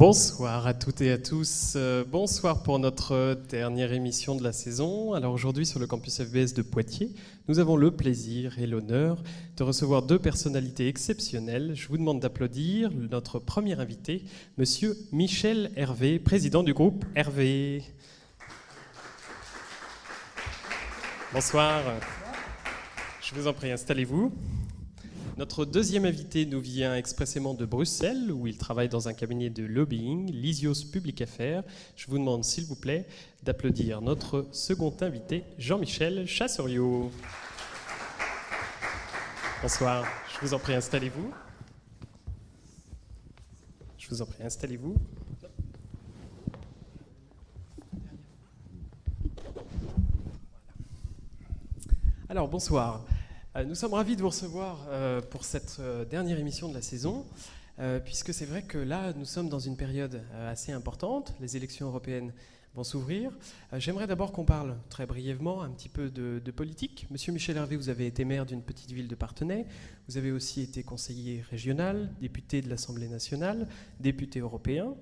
Bonsoir à toutes et à tous. Bonsoir pour notre dernière émission de la saison. Alors aujourd'hui sur le campus FBS de Poitiers, nous avons le plaisir et l'honneur de recevoir deux personnalités exceptionnelles. Je vous demande d'applaudir notre premier invité, Monsieur Michel Hervé, président du groupe Hervé. Bonsoir. Je vous en prie, installez-vous. Notre deuxième invité nous vient expressément de Bruxelles, où il travaille dans un cabinet de lobbying, Lysios Public Affaires. Je vous demande, s'il vous plaît, d'applaudir notre second invité, Jean-Michel Chassoriau. Bonsoir. Je vous en prie, installez-vous. Je vous en prie, installez-vous. Alors, bonsoir. Nous sommes ravis de vous recevoir pour cette dernière émission de la saison, puisque c'est vrai que là, nous sommes dans une période assez importante. Les élections européennes vont s'ouvrir. J'aimerais d'abord qu'on parle très brièvement un petit peu de politique. Monsieur Michel Hervé, vous avez été maire d'une petite ville de Parthenay. Vous avez aussi été conseiller régional, député de l'Assemblée nationale, député européen.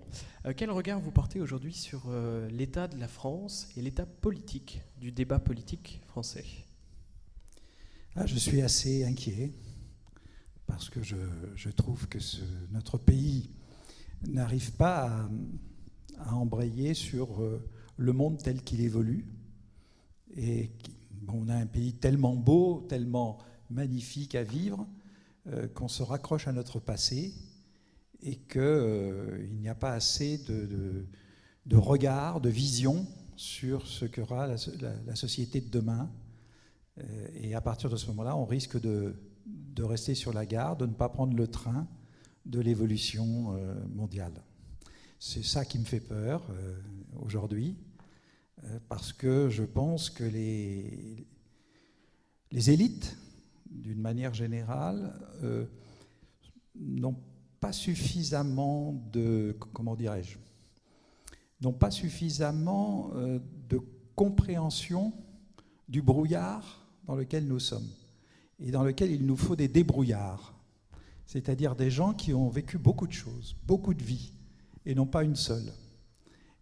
Quel regard vous portez aujourd'hui sur l'état de la France et l'état politique, du débat politique français ? Je suis assez inquiet parce que je trouve que notre pays n'arrive pas à embrayer sur le monde tel qu'il évolue. Et on a un pays tellement beau, tellement magnifique à vivre qu'on se raccroche à notre passé et qu'il n'y a pas assez de regard, de vision sur ce qu'aura la société de demain. Et à partir de ce moment-là, on risque de rester sur la gare, de ne pas prendre le train de l'évolution mondiale. C'est ça qui me fait peur aujourd'hui, parce que je pense que les élites, d'une manière générale, n'ont pas suffisamment de compréhension du brouillard dans lequel nous sommes et dans lequel il nous faut des débrouillards, c'est-à-dire des gens qui ont vécu beaucoup de choses, beaucoup de vies, et non pas une seule.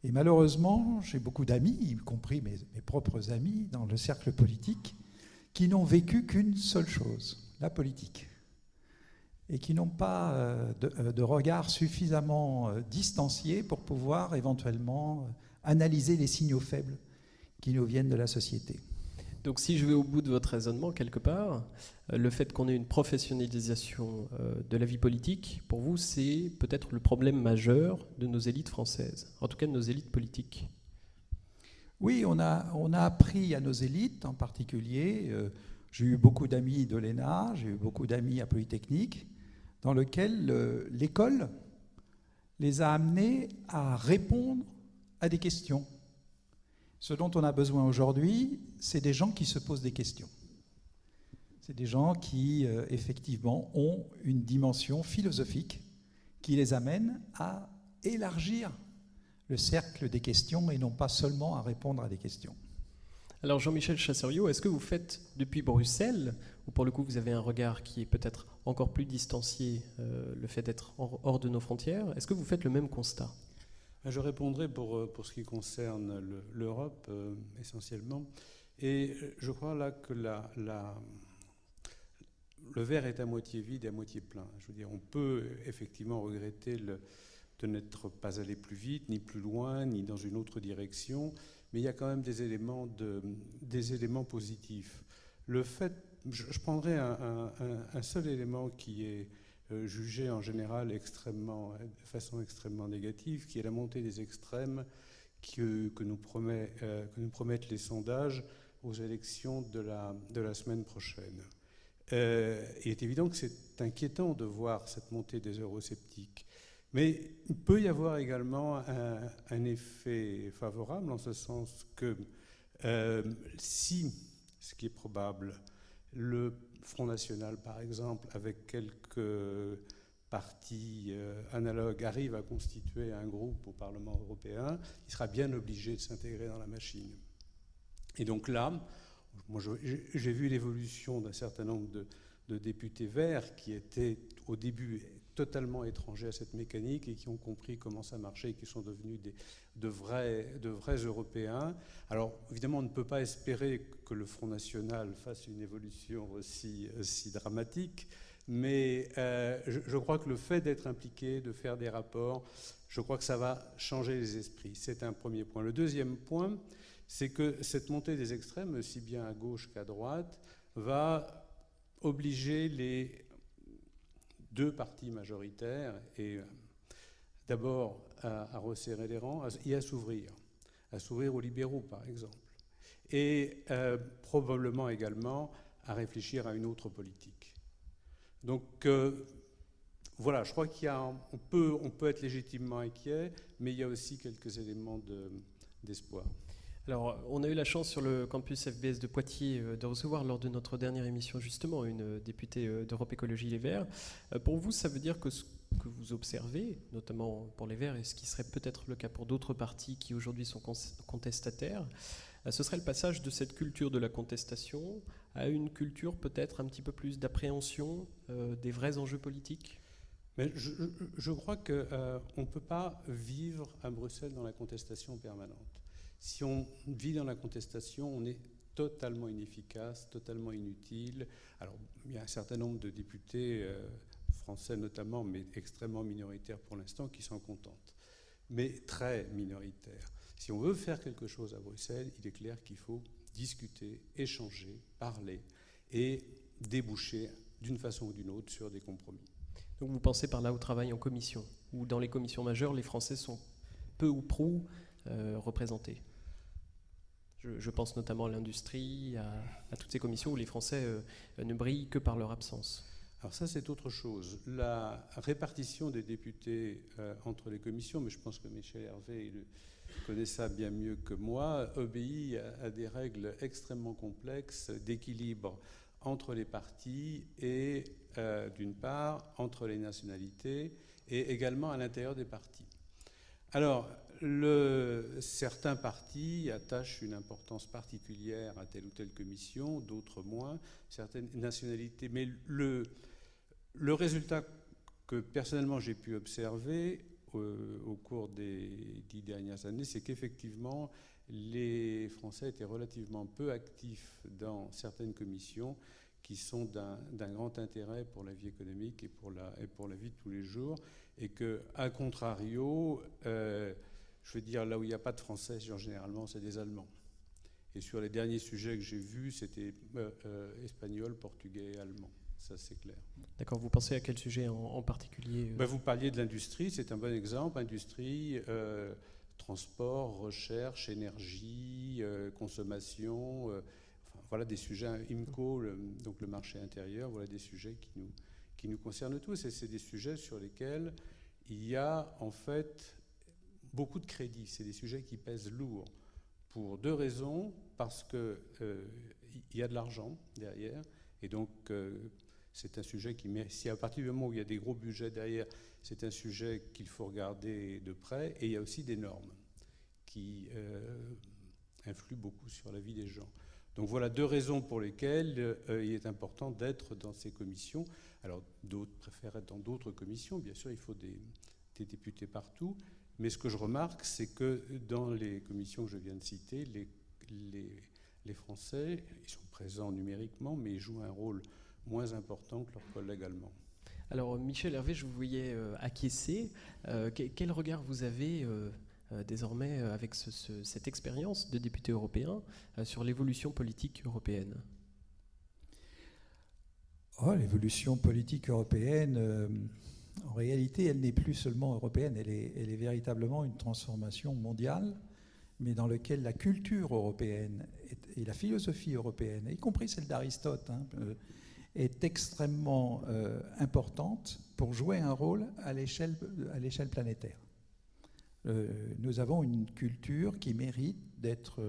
Et malheureusement, j'ai beaucoup d'amis, y compris mes propres amis dans le cercle politique, qui n'ont vécu qu'une seule chose, la politique, et qui n'ont pas de regard suffisamment distancié pour pouvoir éventuellement analyser les signaux faibles qui nous viennent de la société. Donc si je vais au bout de votre raisonnement, quelque part, le fait qu'on ait une professionnalisation de la vie politique, pour vous, c'est peut-être le problème majeur de nos élites françaises, en tout cas de nos élites politiques. Oui, on a appris à nos élites en particulier, j'ai eu beaucoup d'amis de l'ENA, j'ai eu beaucoup d'amis à Polytechnique, dans lequel l'école les a amenés à répondre à des questions. Ce dont on a besoin aujourd'hui, c'est des gens qui se posent des questions. C'est des gens qui, effectivement, ont une dimension philosophique qui les amène à élargir le cercle des questions et non pas seulement à répondre à des questions. Alors Jean-Michel Chassoriau, est-ce que vous faites depuis Bruxelles, ou pour le coup vous avez un regard qui est peut-être encore plus distancié, le fait d'être hors de nos frontières, est-ce que vous faites le même constat ? Je répondrai pour ce qui concerne l'Europe essentiellement. Et je crois là que le verre est à moitié vide et à moitié plein. Je veux dire, on peut effectivement regretter de n'être pas allé plus vite, ni plus loin, ni dans une autre direction, mais il y a quand même des éléments positifs. Le fait, je prendrai un seul élément qui est jugé en général de façon extrêmement négative, qui est la montée des extrêmes que nous promettent les sondages aux élections de la semaine prochaine. Il est évident que c'est inquiétant de voir cette montée des eurosceptiques. Mais il peut y avoir également un effet favorable, en ce sens que si, ce qui est probable, le Front National, par exemple, avec quelques partis analogues, arrive à constituer un groupe au Parlement européen, il sera bien obligé de s'intégrer dans la machine. Et donc là, moi j'ai vu l'évolution d'un certain nombre de députés verts qui étaient au début totalement étrangers à cette mécanique et qui ont compris comment ça marchait et qui sont devenus de vrais Européens. Alors, évidemment, on ne peut pas espérer que le Front National fasse une évolution aussi dramatique, mais je crois que le fait d'être impliqué, de faire des rapports, je crois que ça va changer les esprits. C'est un premier point. Le deuxième point, c'est que cette montée des extrêmes, aussi bien à gauche qu'à droite, va obliger les deux partis majoritaires, et d'abord à resserrer les rangs et à s'ouvrir aux libéraux, par exemple, et probablement également à réfléchir à une autre politique. Donc voilà, je crois on peut être légitimement inquiet, mais il y a aussi quelques éléments d'espoir. Alors, on a eu la chance sur le campus FBS de Poitiers de recevoir lors de notre dernière émission justement une députée d'Europe Écologie Les Verts. Pour vous, ça veut dire que ce que vous observez, notamment pour les Verts, et ce qui serait peut-être le cas pour d'autres partis qui aujourd'hui sont contestataires, ce serait le passage de cette culture de la contestation à une culture peut-être un petit peu plus d'appréhension des vrais enjeux politiques ? Mais je crois qu'on ne peut pas vivre à Bruxelles dans la contestation permanente. Si on vit dans la contestation, on est totalement inefficace, totalement inutile. Alors, il y a un certain nombre de députés, français notamment, mais extrêmement minoritaires pour l'instant, qui s'en contentent. Mais très minoritaires. Si on veut faire quelque chose à Bruxelles, il est clair qu'il faut discuter, échanger, parler et déboucher d'une façon ou d'une autre sur des compromis. Donc vous pensez par là au travail en commission, où dans les commissions majeures, les Français sont peu ou prou représentés. Je pense notamment à l'industrie, à toutes ces commissions où les Français ne brillent que par leur absence. Alors ça, c'est autre chose. La répartition des députés entre les commissions, mais je pense que Michel Hervé connaît ça bien mieux que moi, obéit à des règles extrêmement complexes d'équilibre entre les partis et, d'une part, entre les nationalités et également à l'intérieur des partis. Alors, certains partis attachent une importance particulière à telle ou telle commission, d'autres moins, certaines nationalités. Mais le résultat que personnellement j'ai pu observer au cours des 10 dernières années, c'est qu'effectivement, les Français étaient relativement peu actifs dans certaines commissions qui sont d'un grand intérêt pour la vie économique et pour la vie de tous les jours, et qu'à contrario, je veux dire, là où il n'y a pas de Français, généralement, c'est des Allemands. Et sur les derniers sujets que j'ai vus, c'était espagnol, portugais et allemand. Ça, c'est clair. D'accord. Vous pensez à quel sujet en particulier Vous parliez de l'industrie, c'est un bon exemple. Industrie, transport, recherche, énergie, consommation. Voilà des sujets, IMCO, donc le marché intérieur, voilà des sujets qui nous concernent tous. Et c'est des sujets sur lesquels il y a en fait beaucoup de crédit. C'est des sujets qui pèsent lourd pour deux raisons. Parce qu'il y a de l'argent derrière. Et donc, c'est un sujet si à partir du moment où il y a des gros budgets derrière, c'est un sujet qu'il faut regarder de près. Et il y a aussi des normes qui influent beaucoup sur la vie des gens. Donc voilà deux raisons pour lesquelles il est important d'être dans ces commissions. Alors d'autres préfèrent être dans d'autres commissions. Bien sûr, il faut des députés partout. Mais ce que je remarque, c'est que dans les commissions que je viens de citer, les Français, ils sont présents numériquement, mais ils jouent un rôle moins important que leurs collègues allemands. Alors Michel Hervé, je vous voyais acquiescer. Quel regard vous avez désormais avec cette expérience de député européen sur l'évolution politique européenne ? L'évolution politique européenne, en réalité, elle n'est plus seulement européenne, elle est véritablement une transformation mondiale, mais dans laquelle la culture européenne et la philosophie européenne, y compris celle d'Aristote, est extrêmement importante pour jouer un rôle à l'échelle planétaire. Nous avons une culture qui mérite d'être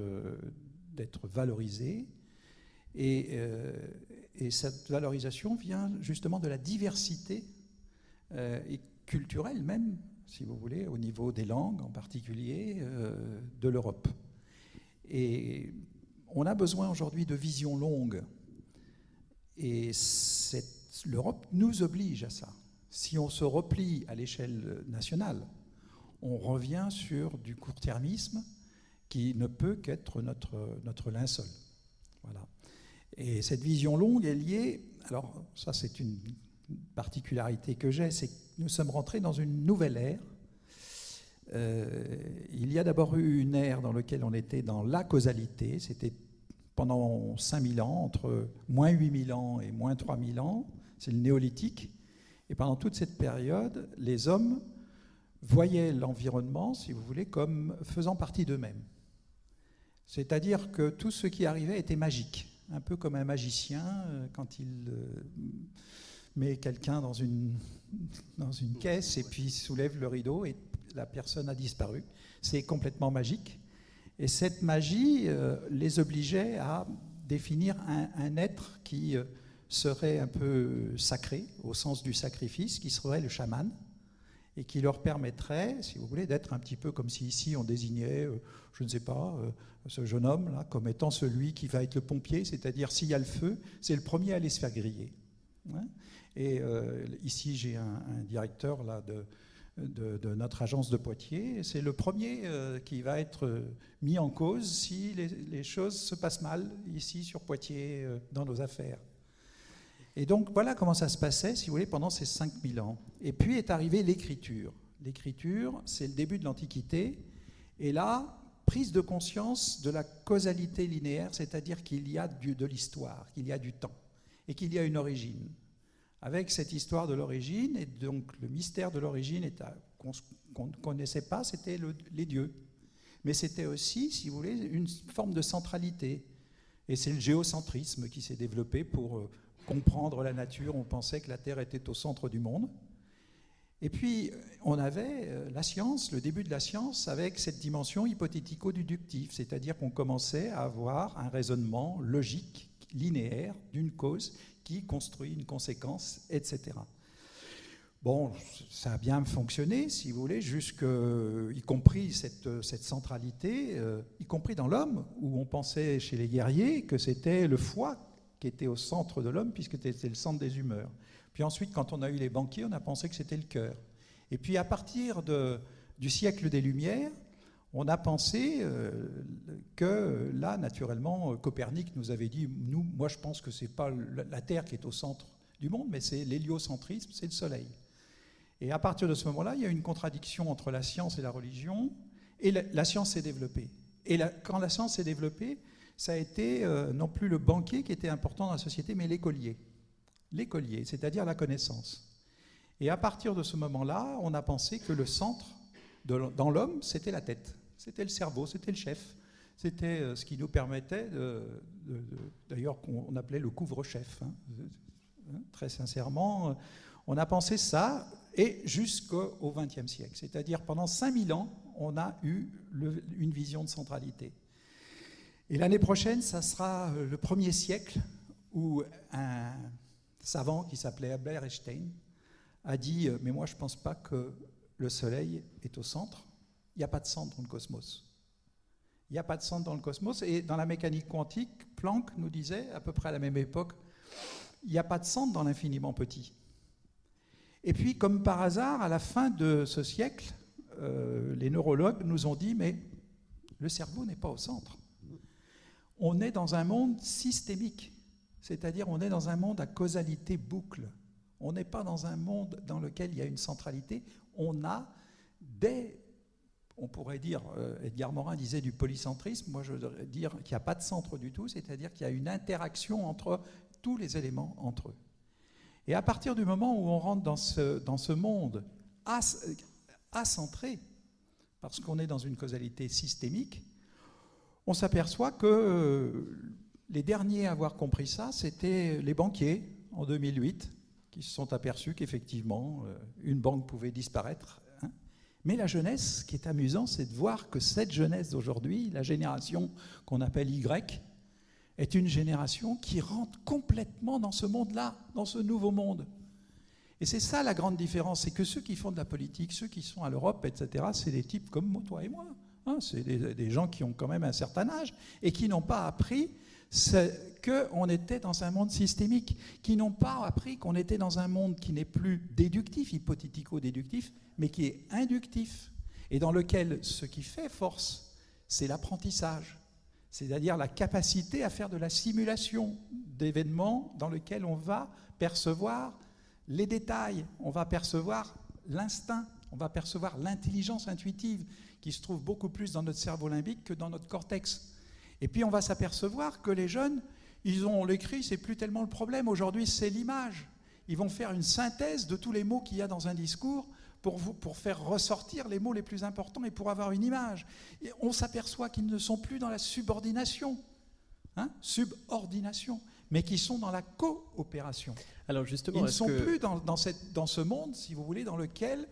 valorisée, et cette valorisation vient justement de la diversité et culturelle même, si vous voulez, au niveau des langues en particulier, de l'Europe. Et on a besoin aujourd'hui de visions longues, et l'Europe nous oblige à ça. Si on se replie à l'échelle nationale, on revient sur du court-termisme qui ne peut qu'être notre linceul. Voilà. Et cette vision longue est liée, alors ça c'est une particularité que j'ai, c'est que nous sommes rentrés dans une nouvelle ère. Il y a d'abord eu une ère dans laquelle on était dans la causalité, c'était pendant 5000 ans, entre moins 8000 ans et moins 3000 ans, c'est le néolithique, et pendant toute cette période, les hommes voyaient l'environnement, si vous voulez, comme faisant partie d'eux-mêmes. C'est-à-dire que tout ce qui arrivait était magique, un peu comme un magicien quand il met quelqu'un dans une caisse et puis soulève le rideau et la personne a disparu. C'est complètement magique. Et cette magie les obligeait à définir un être qui serait un peu sacré, au sens du sacrifice, qui serait le chaman, et qui leur permettrait, si vous voulez, d'être un petit peu comme si ici on désignait, je ne sais pas, ce jeune homme-là comme étant celui qui va être le pompier, c'est-à-dire s'il y a le feu, c'est le premier à aller se faire griller. Hein. Et ici j'ai un directeur là, de notre agence de Poitiers, c'est le premier qui va être mis en cause si les choses se passent mal ici sur Poitiers dans nos affaires. Et donc voilà comment ça se passait, si vous voulez, pendant ces 5000 ans. Et puis est arrivée l'écriture. L'écriture, c'est le début de l'Antiquité, et là, prise de conscience de la causalité linéaire, c'est-à-dire qu'il y a de l'histoire, qu'il y a du temps, et qu'il y a une origine. Avec cette histoire de l'origine, et donc le mystère de l'origine qu'on ne connaissait pas, c'était les dieux. Mais c'était aussi, si vous voulez, une forme de centralité. Et c'est le géocentrisme qui s'est développé pour comprendre la nature. On pensait que la Terre était au centre du monde. Et puis, on avait la science, le début de la science, avec cette dimension hypothético-déductive, c'est-à-dire qu'on commençait à avoir un raisonnement logique, linéaire, d'une cause qui construit une conséquence, etc. Bon, ça a bien fonctionné, si vous voulez, y compris cette centralité, y compris dans l'homme, où on pensait chez les guerriers que c'était le foie qui était au centre de l'homme, puisque c'était le centre des humeurs. Puis ensuite, quand on a eu les banquiers, on a pensé que c'était le cœur. Et puis à partir du siècle des Lumières, on a pensé que là, naturellement, Copernic nous avait dit, moi je pense que ce n'est pas la Terre qui est au centre du monde, mais c'est l'héliocentrisme, c'est le Soleil. Et à partir de ce moment-là, il y a eu une contradiction entre la science et la religion, et la science s'est développée. Et quand la science s'est développée, ça a été non plus le banquier qui était important dans la société, mais l'écolier. L'écolier, c'est-à-dire la connaissance. Et à partir de ce moment-là, on a pensé que le centre dans l'homme, c'était la tête. C'était le cerveau, c'était le chef. C'était ce qui nous permettait, d'ailleurs qu'on appelait le couvre-chef. Très sincèrement, on a pensé ça, et jusqu'au XXe siècle. C'est-à-dire pendant 5000 ans, on a eu une vision de centralité. Et l'année prochaine, ça sera le premier siècle où un savant qui s'appelait Albert Einstein a dit « Mais moi, je ne pense pas que le Soleil est au centre. Il n'y a pas de centre dans le cosmos. » Il n'y a pas de centre dans le cosmos. Et dans la mécanique quantique, Planck nous disait, à peu près à la même époque, il n'y a pas de centre dans l'infiniment petit. Et puis, comme par hasard, à la fin de ce siècle, les neurologues nous ont dit « Mais le cerveau n'est pas au centre. On est dans un monde systémique. C'est-à-dire on est dans un monde à causalité boucle. On n'est pas dans un monde dans lequel il y a une centralité. On a on pourrait dire, Edgar Morin disait du polycentrisme, moi je voudrais dire qu'il n'y a pas de centre du tout, c'est-à-dire qu'il y a une interaction entre tous les éléments entre eux. Et à partir du moment où on rentre dans ce monde acentré, parce qu'on est dans une causalité systémique, on s'aperçoit que les derniers à avoir compris ça, c'était les banquiers en 2008, qui se sont aperçus qu'effectivement, une banque pouvait disparaître. Mais la jeunesse, ce qui est amusant, c'est de voir que cette jeunesse d'aujourd'hui, la génération qu'on appelle Y, est une génération qui rentre complètement dans ce monde-là, dans ce nouveau monde. Et c'est ça la grande différence, c'est que ceux qui font de la politique, ceux qui sont à l'Europe, etc., c'est des types comme toi et moi. C'est des gens qui ont quand même un certain âge et qui n'ont pas appris c'est qu'on était dans un monde systémique, qui n'ont pas appris qu'on était dans un monde qui n'est plus déductif, hypothético-déductif, mais qui est inductif, et dans lequel ce qui fait force, c'est l'apprentissage, c'est-à-dire la capacité à faire de la simulation d'événements dans lesquels on va percevoir les détails, on va percevoir l'instinct, on va percevoir l'intelligence intuitive qui se trouve beaucoup plus dans notre cerveau limbique que dans notre cortex. Et puis on va s'apercevoir que les jeunes, ils ont l'écrit, c'est plus tellement le problème. Aujourd'hui, c'est l'image. Ils vont faire une synthèse de tous les mots qu'il y a dans un discours pour faire ressortir les mots les plus importants et pour avoir une image. Et on s'aperçoit qu'ils ne sont plus dans la subordination, subordination, mais qu'ils sont dans la coopération. Alors justement, ils ne sont plus dans ce monde, si vous voulez, dans lequel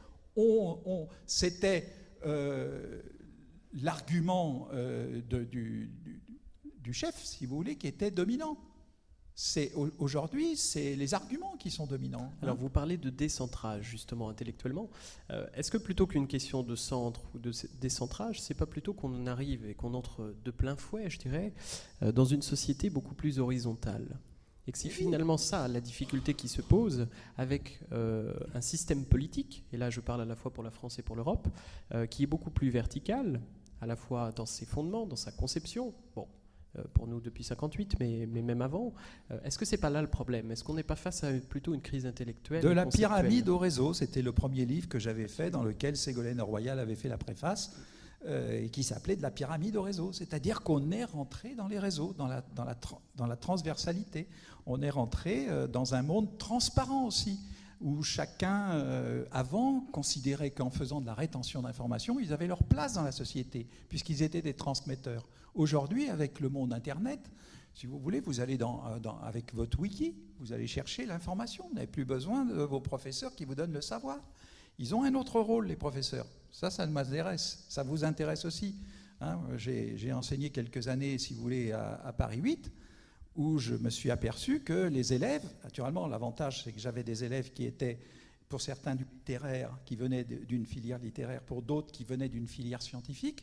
c'était l'argument du chef, si vous voulez, qui était dominant. Aujourd'hui, c'est les arguments qui sont dominants. Alors vous parlez de décentrage, justement, intellectuellement. Est-ce que plutôt qu'une question de centre ou de décentrage, c'est pas plutôt qu'on arrive et qu'on entre de plein fouet, je dirais, dans une société beaucoup plus horizontale ? Et que c'est finalement ça, la difficulté qui se pose avec un système politique, et là je parle à la fois pour la France et pour l'Europe, qui est beaucoup plus vertical, à la fois dans ses fondements, dans sa conception, pour nous depuis 58, mais même avant. Est-ce que c'est pas là le problème ? Est-ce qu'on n'est pas face à plutôt une crise intellectuelle ? De la pyramide au réseau, c'était le premier livre que j'avais fait, dans lequel Ségolène Royal avait fait la préface, et qui s'appelait De la pyramide au réseau. C'est-à-dire qu'on est rentré dans les réseaux, dans la transversalité. On est rentré dans un monde transparent aussi, où chacun, avant, considérait qu'en faisant de la rétention d'informations, ils avaient leur place dans la société, puisqu'ils étaient des transmetteurs. Aujourd'hui, avec le monde Internet, si vous voulez, vous allez avec votre wiki, vous allez chercher l'information. Vous n'avez plus besoin de vos professeurs qui vous donnent le savoir. Ils ont un autre rôle, les professeurs. Ça m'intéresse. Ça vous intéresse aussi. J'ai enseigné quelques années, si vous voulez, à Paris 8, où je me suis aperçu que les élèves, naturellement, l'avantage, c'est que j'avais des élèves qui étaient, pour certains, du littéraire, qui venaient d'une filière littéraire, pour d'autres qui venaient d'une filière scientifique.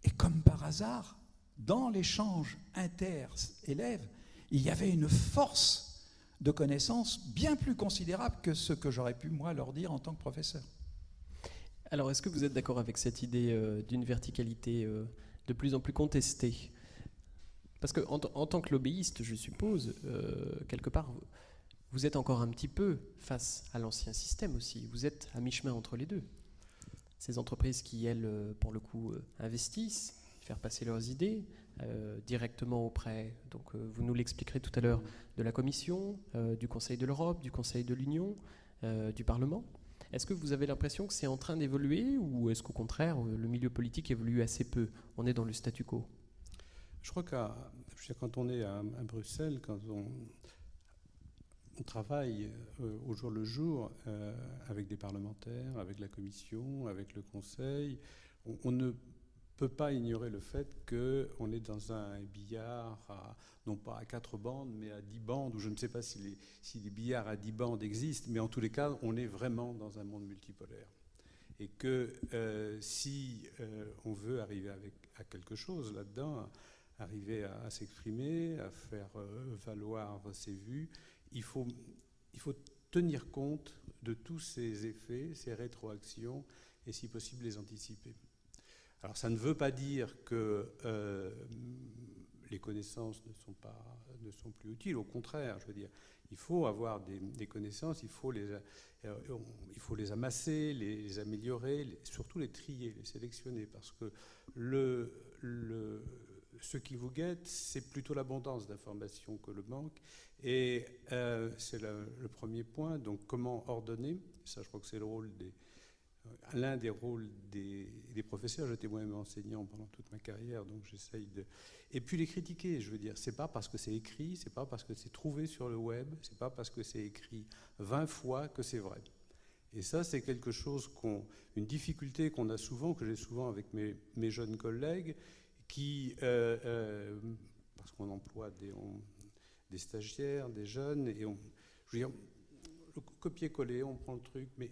Et comme par hasard, dans l'échange inter-élèves, il y avait une force de connaissance bien plus considérable que ce que j'aurais pu, moi, leur dire en tant que professeur. Alors, est-ce que vous êtes d'accord avec cette idée d'une verticalité de plus en plus contestée ? Parce qu'en tant que lobbyiste, je suppose, quelque part, vous êtes encore un petit peu face à l'ancien système aussi. Vous êtes à mi-chemin entre les deux. Ces entreprises qui, elles, pour le coup, investissent, faire passer leurs idées directement auprès, donc vous nous l'expliquerez tout à l'heure, de la Commission, du Conseil de l'Europe, du Conseil de l'Union, du Parlement. Est-ce que vous avez l'impression que c'est en train d'évoluer ou est-ce qu'au contraire, le milieu politique évolue assez peu ? On est dans le statu quo. Je crois que quand on est à Bruxelles, quand on travaille au jour le jour avec des parlementaires, avec la Commission, avec le Conseil, on ne peut pas ignorer le fait qu'on est dans un billard, non pas à 4 bandes, mais à 10 bandes, ou je ne sais pas si les billards à 10 bandes existent, mais en tous les cas, on est vraiment dans un monde multipolaire. Et que si on veut arriver à quelque chose là-dedans, arriver à s'exprimer, à faire valoir ses vues, il faut tenir compte de tous ces effets, ces rétroactions, et si possible les anticiper. Alors ça ne veut pas dire que les connaissances ne sont plus utiles, au contraire, je veux dire, il faut avoir des connaissances, il faut les amasser, les améliorer, surtout les trier, les sélectionner, parce que ce qui vous guette, c'est plutôt l'abondance d'informations que le manque. Et c'est le premier point. Donc, comment ordonner ? Ça, je crois que c'est l'un des rôles des professeurs. J'étais moi-même enseignant pendant toute ma carrière, donc j'essaye de... Et puis les critiquer, je veux dire. C'est pas parce que c'est écrit, c'est pas parce que c'est trouvé sur le web, c'est pas parce que c'est écrit 20 fois que c'est vrai. Et ça, c'est quelque chose une difficulté qu'on a souvent, que j'ai souvent avec mes jeunes collègues, qui, parce qu'on emploie des stagiaires, des jeunes, et je veux dire, le copier-coller, on prend le truc, mais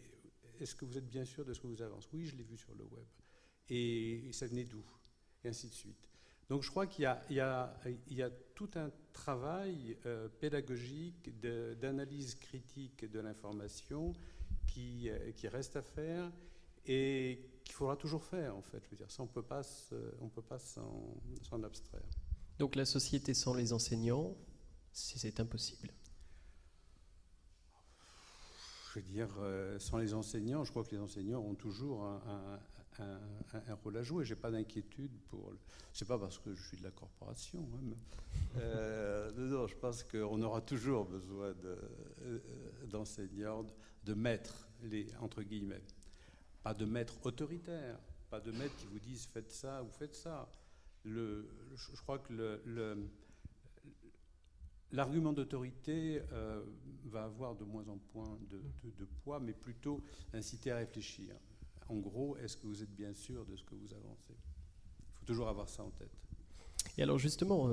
est-ce que vous êtes bien sûr de ce que vous avancez ? Oui, je l'ai vu sur le web. Et ça venait d'où ? Et ainsi de suite. Donc je crois qu'il y a tout un travail pédagogique d'analyse critique de l'information qui reste à faire et qu'il faudra toujours faire, en fait. Je veux dire, ça, on peut pas s'en abstraire. Donc la société sans les enseignants, c'est impossible. Je veux dire, sans les enseignants, je crois que les enseignants ont toujours un rôle à jouer. Je n'ai pas d'inquiétude pour... C'est pas parce que je suis de la corporation. Hein, non, je pense qu'on aura toujours besoin d'enseignants, de maîtres, entre guillemets. Pas de maîtres autoritaires, pas de maîtres qui vous disent faites ça ou faites ça. Je crois que l'argument d'autorité va avoir de moins en moins de poids, mais plutôt inciter à réfléchir. En gros, est-ce que vous êtes bien sûr de ce que vous avancez? Il faut toujours avoir ça en tête. Et alors justement,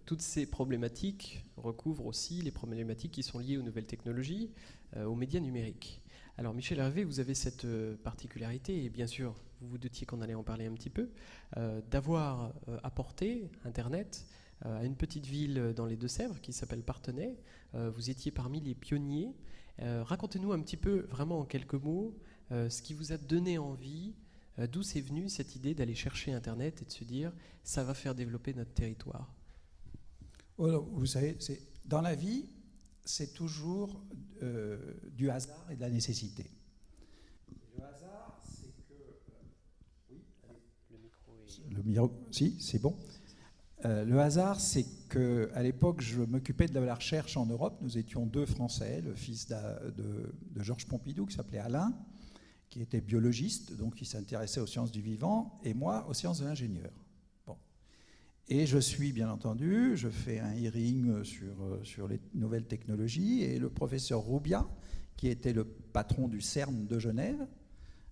toutes ces problématiques recouvrent aussi les problématiques qui sont liées aux nouvelles technologies, aux médias numériques. Alors Michel Hervé, vous avez cette particularité, et bien sûr, vous vous doutiez qu'on allait en parler un petit peu, d'avoir apporté Internet à une petite ville dans les Deux-Sèvres qui s'appelle Parthenay. Vous étiez parmi les pionniers. Racontez-nous un petit peu, vraiment en quelques mots, ce qui vous a donné envie, d'où c'est venu cette idée d'aller chercher Internet et de se dire ça va faire développer notre territoire. Vous savez, dans la vie, c'est toujours du hasard et de la nécessité. Le hasard, c'est que... oui, allez. Le micro est... Le micro, si, c'est bon. Le hasard, c'est qu'à l'époque, je m'occupais de la recherche en Europe. Nous étions deux Français, le fils de Georges Pompidou, qui s'appelait Alain, qui était biologiste, donc qui s'intéressait aux sciences du vivant, et moi, aux sciences de l'ingénieur. Bon. Et je suis, bien entendu, je fais un hearing sur les nouvelles technologies, et le professeur Roubia, qui était le patron du CERN de Genève,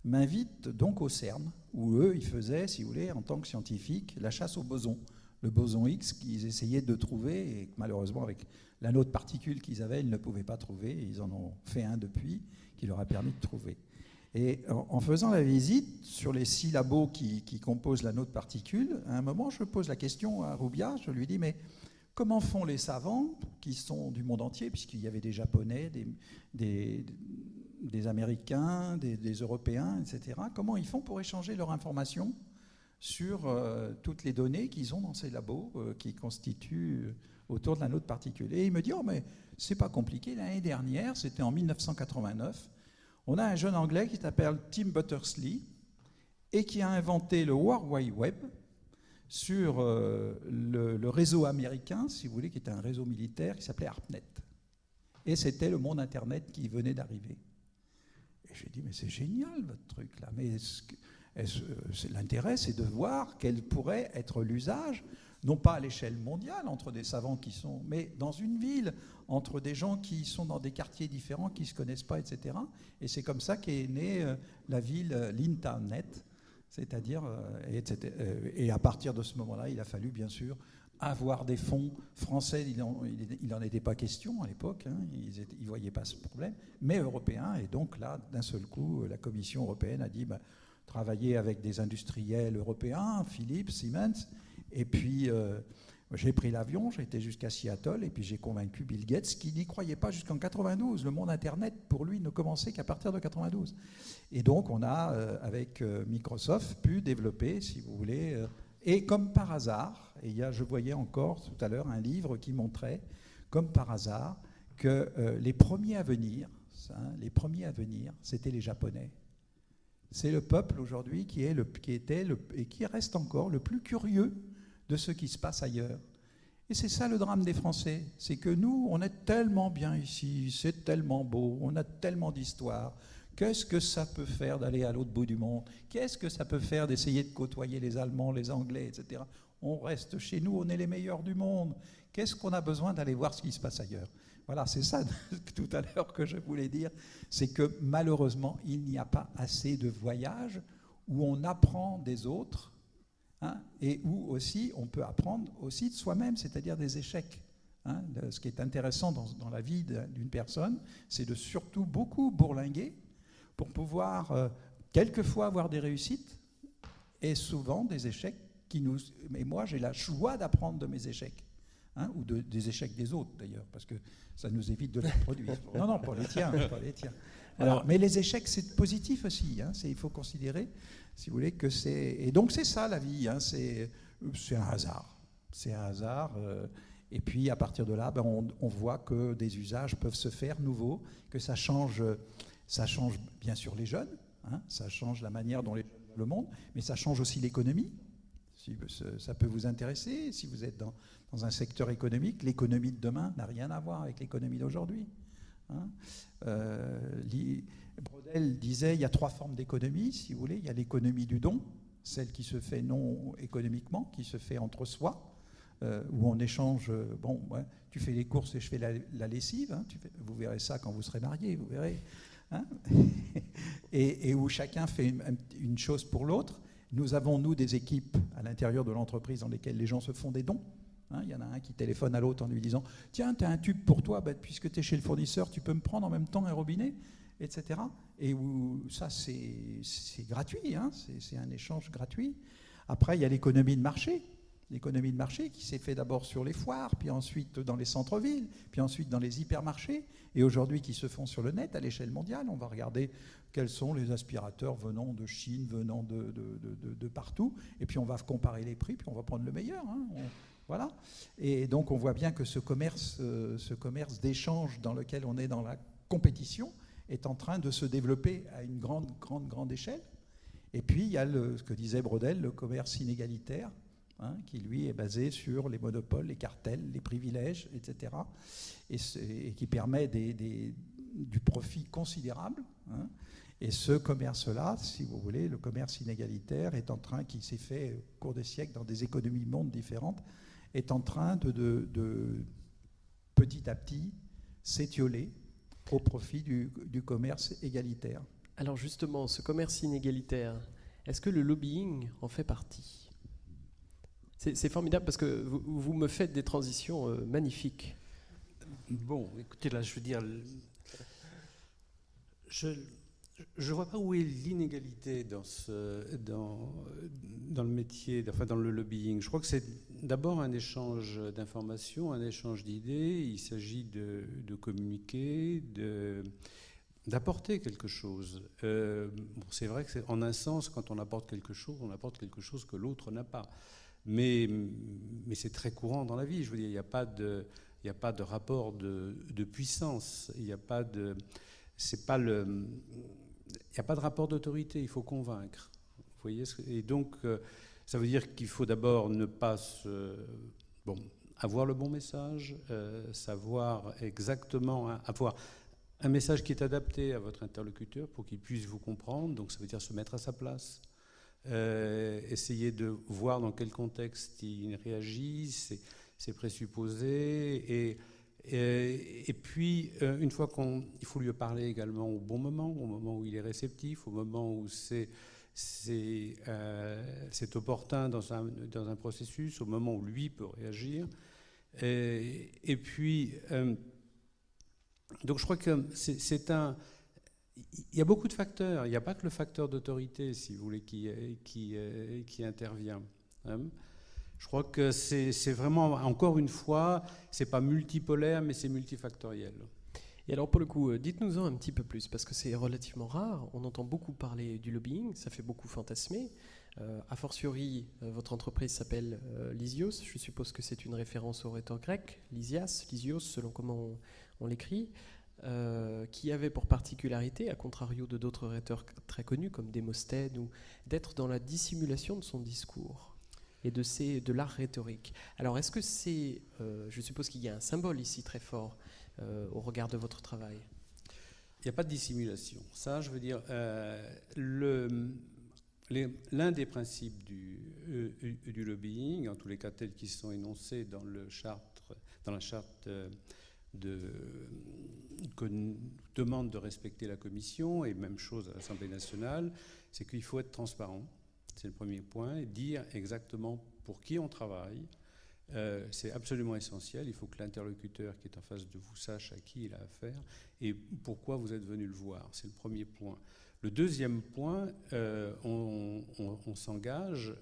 m'invite donc au CERN, où eux, ils faisaient, si vous voulez, en tant que scientifiques, la chasse au boson. Le boson X qu'ils essayaient de trouver, et que malheureusement, avec l'anneau de particules qu'ils avaient, ils ne pouvaient pas trouver. Ils en ont fait un depuis, qui leur a permis de trouver. Et en faisant la visite sur les 6 labos qui composent l'anneau de particules, à un moment, je pose la question à Roubia, je lui dis, mais comment font les savants, qui sont du monde entier, puisqu'il y avait des Japonais, des Américains, des Européens, etc., comment ils font pour échanger leurs informations sur toutes les données qu'ils ont dans ces labos qui constituent autour de l'anneau de particules. Et il me dit, oh mais c'est pas compliqué, l'année dernière, c'était en 1989, on a un jeune Anglais qui s'appelle Tim Buttersley et qui a inventé le World Wide Web sur le réseau américain, si vous voulez, qui était un réseau militaire qui s'appelait ARPANET. Et c'était le monde Internet qui venait d'arriver. Et j'ai dit, mais c'est génial votre truc là, mais l'intérêt, c'est de voir quel pourrait être l'usage, non pas à l'échelle mondiale, entre des savants qui sont, mais dans une ville, entre des gens qui sont dans des quartiers différents, qui ne se connaissent pas, etc. Et c'est comme ça qu'est née la ville l'Internet, c'est-à-dire, et à partir de ce moment-là, il a fallu, bien sûr, avoir des fonds français, il n'en était pas question à l'époque, hein, ils ne voyaient pas ce problème, mais européens, et donc là, d'un seul coup, la Commission européenne a dit... travailler avec des industriels européens, Philips, Siemens, et puis j'ai pris l'avion, j'ai été jusqu'à Seattle, et puis j'ai convaincu Bill Gates, qui n'y croyait pas jusqu'en 92. Le monde Internet, pour lui, ne commençait qu'à partir de 92. Et donc on a, avec Microsoft, pu développer, si vous voulez, et comme par hasard, et je voyais encore tout à l'heure un livre qui montrait, comme par hasard, que les premiers à venir, c'était les Japonais. C'est le peuple aujourd'hui qui était et qui reste encore le plus curieux de ce qui se passe ailleurs. Et c'est ça le drame des Français, c'est que nous, on est tellement bien ici, c'est tellement beau, on a tellement d'histoires. Qu'est-ce que ça peut faire d'aller à l'autre bout du monde? Qu'est-ce que ça peut faire d'essayer de côtoyer les Allemands, les Anglais, etc. On reste chez nous, on est les meilleurs du monde. Qu'est-ce qu'on a besoin d'aller voir ce qui se passe ailleurs? Voilà, c'est ça tout à l'heure que je voulais dire, c'est que malheureusement, il n'y a pas assez de voyages où on apprend des autres, hein, et où aussi on peut apprendre aussi de soi-même, c'est-à-dire des échecs. Hein. Ce qui est intéressant dans la vie d'une personne, c'est de surtout beaucoup bourlinguer pour pouvoir quelquefois avoir des réussites et souvent des échecs Mais moi, j'ai la joie d'apprendre de mes échecs. Hein, ou des échecs des autres, d'ailleurs, parce que ça nous évite de les reproduire. Non, pas les tiens, pas les tiens. Voilà. Mais les échecs, c'est positif aussi. Hein, il faut considérer, si vous voulez, que c'est... Et donc, c'est ça, la vie. Hein, c'est un hasard. C'est un hasard. Et puis, à partir de là, on voit que des usages peuvent se faire nouveaux, que ça change bien sûr les jeunes, hein, ça change la manière dont les jeunes voient le monde, mais ça change aussi l'économie. Si ça peut vous intéresser, si vous êtes dans un secteur économique, l'économie de demain n'a rien à voir avec l'économie d'aujourd'hui. Hein. Braudel disait il y a 3 formes d'économie, si vous voulez. Il y a l'économie du don, celle qui se fait non économiquement, qui se fait entre soi, où on échange, tu fais les courses et je fais la lessive, hein, vous verrez ça quand vous serez mariés, vous verrez. Hein. et où chacun fait une chose pour l'autre. Nous avons, des équipes à l'intérieur de l'entreprise dans lesquelles les gens se font des dons. Hein, il y en a un qui téléphone à l'autre en lui disant « Tiens, tu as un tube pour toi, puisque tu es chez le fournisseur, tu peux me prendre en même temps un robinet ?» etc. Et où ça, c'est gratuit, hein, c'est un échange gratuit. Après, il y a l'économie de marché. L'économie de marché qui s'est fait d'abord sur les foires, puis ensuite dans les centres-villes, puis ensuite dans les hypermarchés, et aujourd'hui qui se font sur le net à l'échelle mondiale. On va regarder quels sont les aspirateurs venant de Chine, venant de partout, et puis on va comparer les prix, puis on va prendre le meilleur. Hein. Voilà. Et donc on voit bien que ce commerce d'échange dans lequel on est dans la compétition est en train de se développer à une grande échelle. Et puis il y a ce que disait Braudel, le commerce inégalitaire, hein, qui lui est basé sur les monopoles, les cartels, les privilèges, etc. Et qui permet du profit considérable. Hein. Et ce commerce-là, si vous voulez, le commerce inégalitaire qui s'est fait au cours des siècles dans des économies mondes différentes, est en train de petit à petit s'étioler au profit du commerce égalitaire. Alors justement, ce commerce inégalitaire, est-ce que le lobbying en fait partie ? C'est formidable parce que vous me faites des transitions magnifiques. Bon, écoutez, là, je veux dire, je ne vois pas où est l'inégalité dans le métier, enfin dans le lobbying. Je crois que c'est d'abord un échange d'informations, un échange d'idées. Il s'agit de communiquer, d'apporter quelque chose. C'est vrai que en un sens, quand on apporte quelque chose que l'autre n'a pas. Mais c'est très courant dans la vie. Je veux dire, il n'y a pas de rapport de puissance. Il n'y a pas de rapport d'autorité. Il faut convaincre. Vous voyez. Et donc, ça veut dire qu'il faut d'abord ne pas avoir le bon message, savoir exactement avoir un message qui est adapté à votre interlocuteur pour qu'il puisse vous comprendre. Donc, ça veut dire se mettre à sa place. Essayer de voir dans quel contexte il réagit, ses présupposés, et puis une fois il faut lui parler également au bon moment, au moment où il est réceptif, au moment où c'est opportun dans un processus, au moment où lui peut réagir, et puis donc je crois que il y a beaucoup de facteurs. Il n'y a pas que le facteur d'autorité, si vous voulez, qui intervient. Hein. Je crois que c'est vraiment, encore une fois, c'est pas multipolaire, mais c'est multifactoriel. Et alors pour le coup, dites-nous-en un petit peu plus, parce que c'est relativement rare. On entend beaucoup parler du lobbying, ça fait beaucoup fantasmer. A fortiori, votre entreprise s'appelle Lysios. Je suppose que c'est une référence au rhéteur grec, Lysios, selon comment on l'écrit. Qui avait pour particularité, à contrario de d'autres rhéteurs très connus comme Démosthène, d'être dans la dissimulation de son discours et de l'art rhétorique. Alors est-ce que je suppose qu'il y a un symbole ici très fort au regard de votre travail ? Il n'y a pas de dissimulation. Ça, je veux dire, l'un des principes du lobbying, en tous les cas tels qu'ils sont énoncés dans la charte qu'on demande de respecter la Commission, et même chose à l'Assemblée nationale, c'est qu'il faut être transparent, c'est le premier point, et dire exactement pour qui on travaille, C'est absolument essentiel. Il faut que l'interlocuteur qui est en face de vous sache à qui il a affaire et pourquoi vous êtes venu le voir. C'est le premier point. Le deuxième point, on s'engage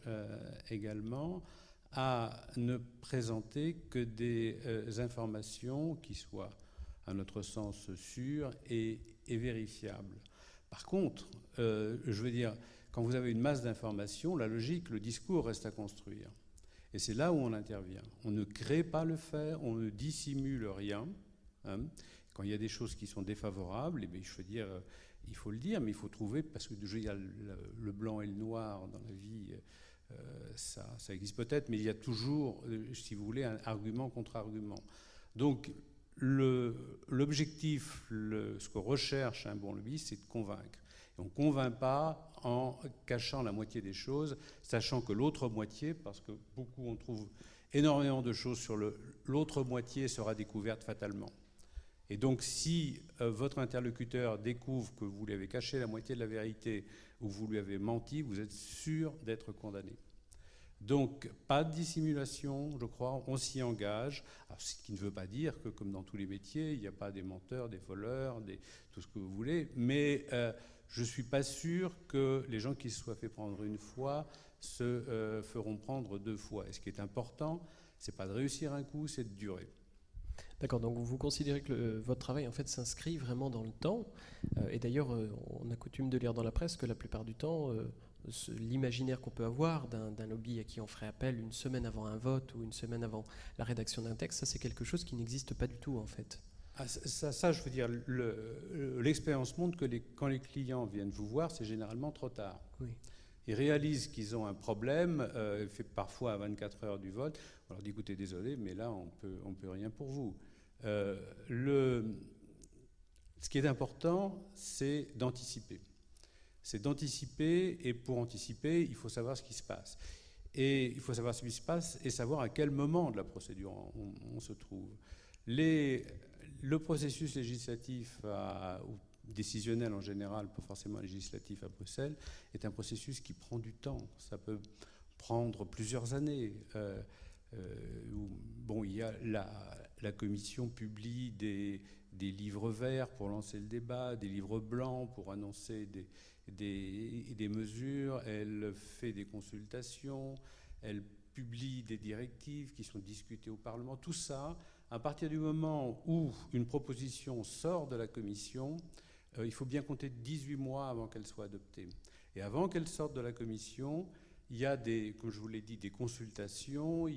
également à ne présenter que des informations qui soient, à notre sens, sûres et vérifiables. Par contre, je veux dire, quand vous avez une masse d'informations, la logique, le discours reste à construire. Et c'est là où on intervient. On ne crée pas le fait, on ne dissimule rien. Hein. Quand il y a des choses qui sont défavorables, eh bien, je veux dire, il faut le dire, mais il faut trouver, parce que il y a le blanc et le noir dans la vie, ça existe peut-être, mais il y a toujours, si vous voulez, un argument contre argument. Donc, l'objectif, ce que recherche un bon lobbyiste, c'est de convaincre. Et on ne convainc pas en cachant la moitié des choses, sachant que l'autre moitié, parce que beaucoup on trouve énormément de choses sur l'autre moitié, sera découverte fatalement. Et donc si votre interlocuteur découvre que vous lui avez caché la moitié de la vérité ou vous lui avez menti, vous êtes sûr d'être condamné. Donc, pas de dissimulation, je crois, on s'y engage. Alors, ce qui ne veut pas dire que, comme dans tous les métiers, il n'y a pas des menteurs, des voleurs, tout ce que vous voulez, mais je ne suis pas sûr que les gens qui se soient fait prendre une fois se feront prendre deux fois. Et ce qui est important, ce n'est pas de réussir un coup, c'est de durer. D'accord, donc vous considérez que votre travail en fait s'inscrit vraiment dans le temps, et d'ailleurs on a coutume de lire dans la presse que la plupart du temps l'imaginaire qu'on peut avoir d'un lobby à qui on ferait appel une semaine avant un vote ou une semaine avant la rédaction d'un texte, ça c'est quelque chose qui n'existe pas du tout en fait. Ah, ça, je veux dire, l'expérience montre que quand les clients viennent vous voir, c'est généralement trop tard. Oui. Ils réalisent qu'ils ont un problème, fait parfois à 24 heures du vote. On leur dit, écoutez, désolé, mais là, on peut rien pour vous. Ce qui est important, c'est d'anticiper. C'est d'anticiper, et pour anticiper, il faut savoir ce qui se passe. Et il faut savoir ce qui se passe et savoir à quel moment de la procédure on se trouve. Le processus législatif ou décisionnel en général, pas forcément législatif à Bruxelles, est un processus qui prend du temps. Ça peut prendre plusieurs années. Bon, il y a la commission publie des livres verts pour lancer le débat, des livres blancs pour annoncer des mesures, elle fait des consultations, elle publie des directives qui sont discutées au Parlement. Tout ça, à partir du moment où une proposition sort de la commission, il faut bien compter 18 mois avant qu'elle soit adoptée. Et avant qu'elle sorte de la commission, il y a comme je vous l'ai dit, des consultations,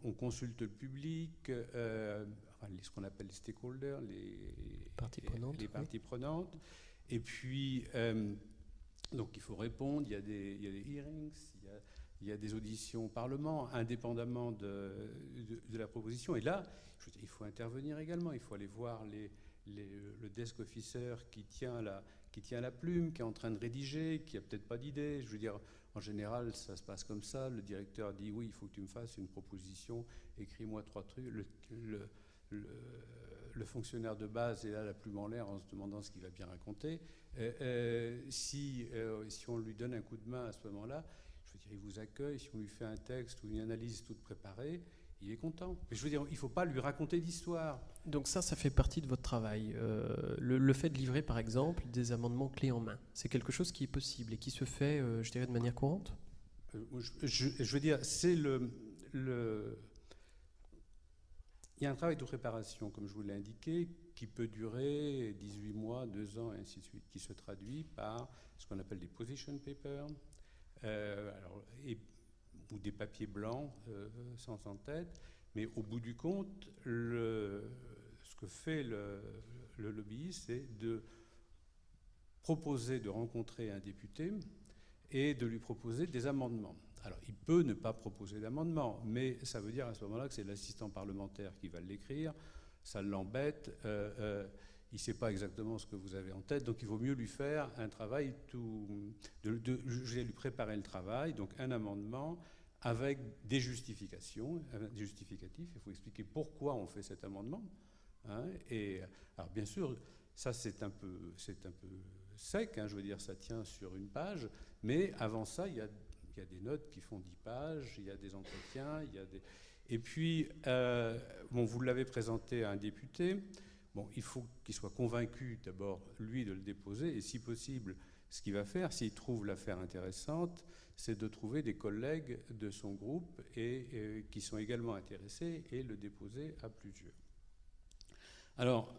on consulte le public, ce qu'on appelle les stakeholders, les parties prenantes. Et puis, donc il faut répondre, il y a des hearings, il y a des auditions au Parlement, indépendamment de la proposition. Et là, je veux dire, il faut intervenir également, il faut aller voir le desk officer qui tient la plume, qui est en train de rédiger, qui n'a peut-être pas d'idée. Je veux dire, en général, ça se passe comme ça. Le directeur dit, oui, il faut que tu me fasses une proposition, écris-moi 3 trucs. Le fonctionnaire de base est là la plume en l'air en se demandant ce qu'il va bien raconter. Si on lui donne un coup de main à ce moment-là, je veux dire, il vous accueille. Si on lui fait un texte ou une analyse toute préparée, il est content. Mais je veux dire, il ne faut pas lui raconter d'histoire. Donc ça fait partie de votre travail. Le fait de livrer, par exemple, des amendements clés en main, c'est quelque chose qui est possible et qui se fait, je dirais, de manière courante ? Je veux dire, il y a un travail de préparation, comme je vous l'ai indiqué, qui peut durer 18 mois, 2 ans, et ainsi de suite, qui se traduit par ce qu'on appelle des position papers, ou des papiers blancs sans en-tête. Mais au bout du compte, ce que fait le lobbyiste, c'est de proposer de rencontrer un député et de lui proposer des amendements. Alors, il peut ne pas proposer d'amendement, mais ça veut dire à ce moment-là que c'est l'assistant parlementaire qui va l'écrire, ça l'embête, il ne sait pas exactement ce que vous avez en tête, donc il vaut mieux lui faire un travail je vais lui préparer le travail, donc un amendement avec des justifications, des justificatifs, il faut expliquer pourquoi on fait cet amendement. Hein, et alors bien sûr, ça c'est un peu sec, hein, je veux dire, ça tient sur une page, mais avant ça, il y a des notes qui font 10 pages, il y a des entretiens, Et puis, vous l'avez présenté à un député. Bon, il faut qu'il soit convaincu d'abord, lui, de le déposer. Et si possible, ce qu'il va faire, s'il trouve l'affaire intéressante, c'est de trouver des collègues de son groupe qui sont également intéressés et le déposer à plusieurs. Alors,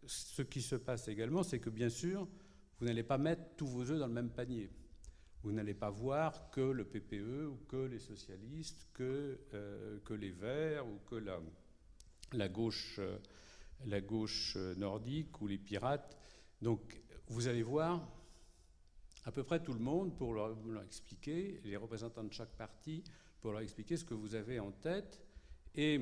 ce qui se passe également, c'est que bien sûr, vous n'allez pas mettre tous vos œufs dans le même panier. Vous n'allez pas voir que le PPE ou que les socialistes, que les Verts ou que la gauche nordique ou les pirates. Donc vous allez voir à peu près tout le monde pour leur expliquer, les représentants de chaque parti, pour leur expliquer ce que vous avez en tête. Et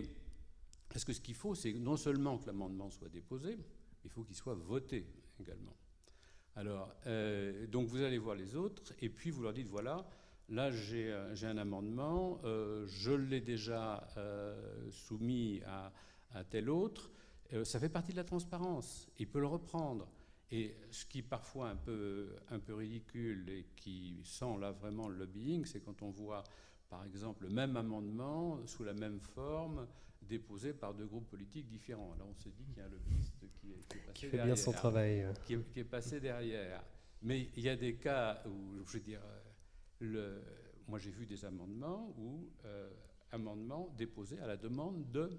parce que ce qu'il faut, c'est non seulement que l'amendement soit déposé, il faut qu'il soit voté également. Alors, donc vous allez voir les autres, et puis vous leur dites, voilà, là j'ai un amendement, je l'ai déjà soumis à tel autre, ça fait partie de la transparence, il peut le reprendre. Et ce qui est parfois un peu ridicule et qui sent là vraiment le lobbying, c'est quand on voit, par exemple, le même amendement sous la même forme déposé par deux groupes politiques différents. Là, on se dit qu'il y a un lobbyiste qui est passé qui fait derrière, bien son travail. qui est passé derrière. Mais il y a des cas où, je veux dire, moi j'ai vu des amendements amendements déposés à la demande de...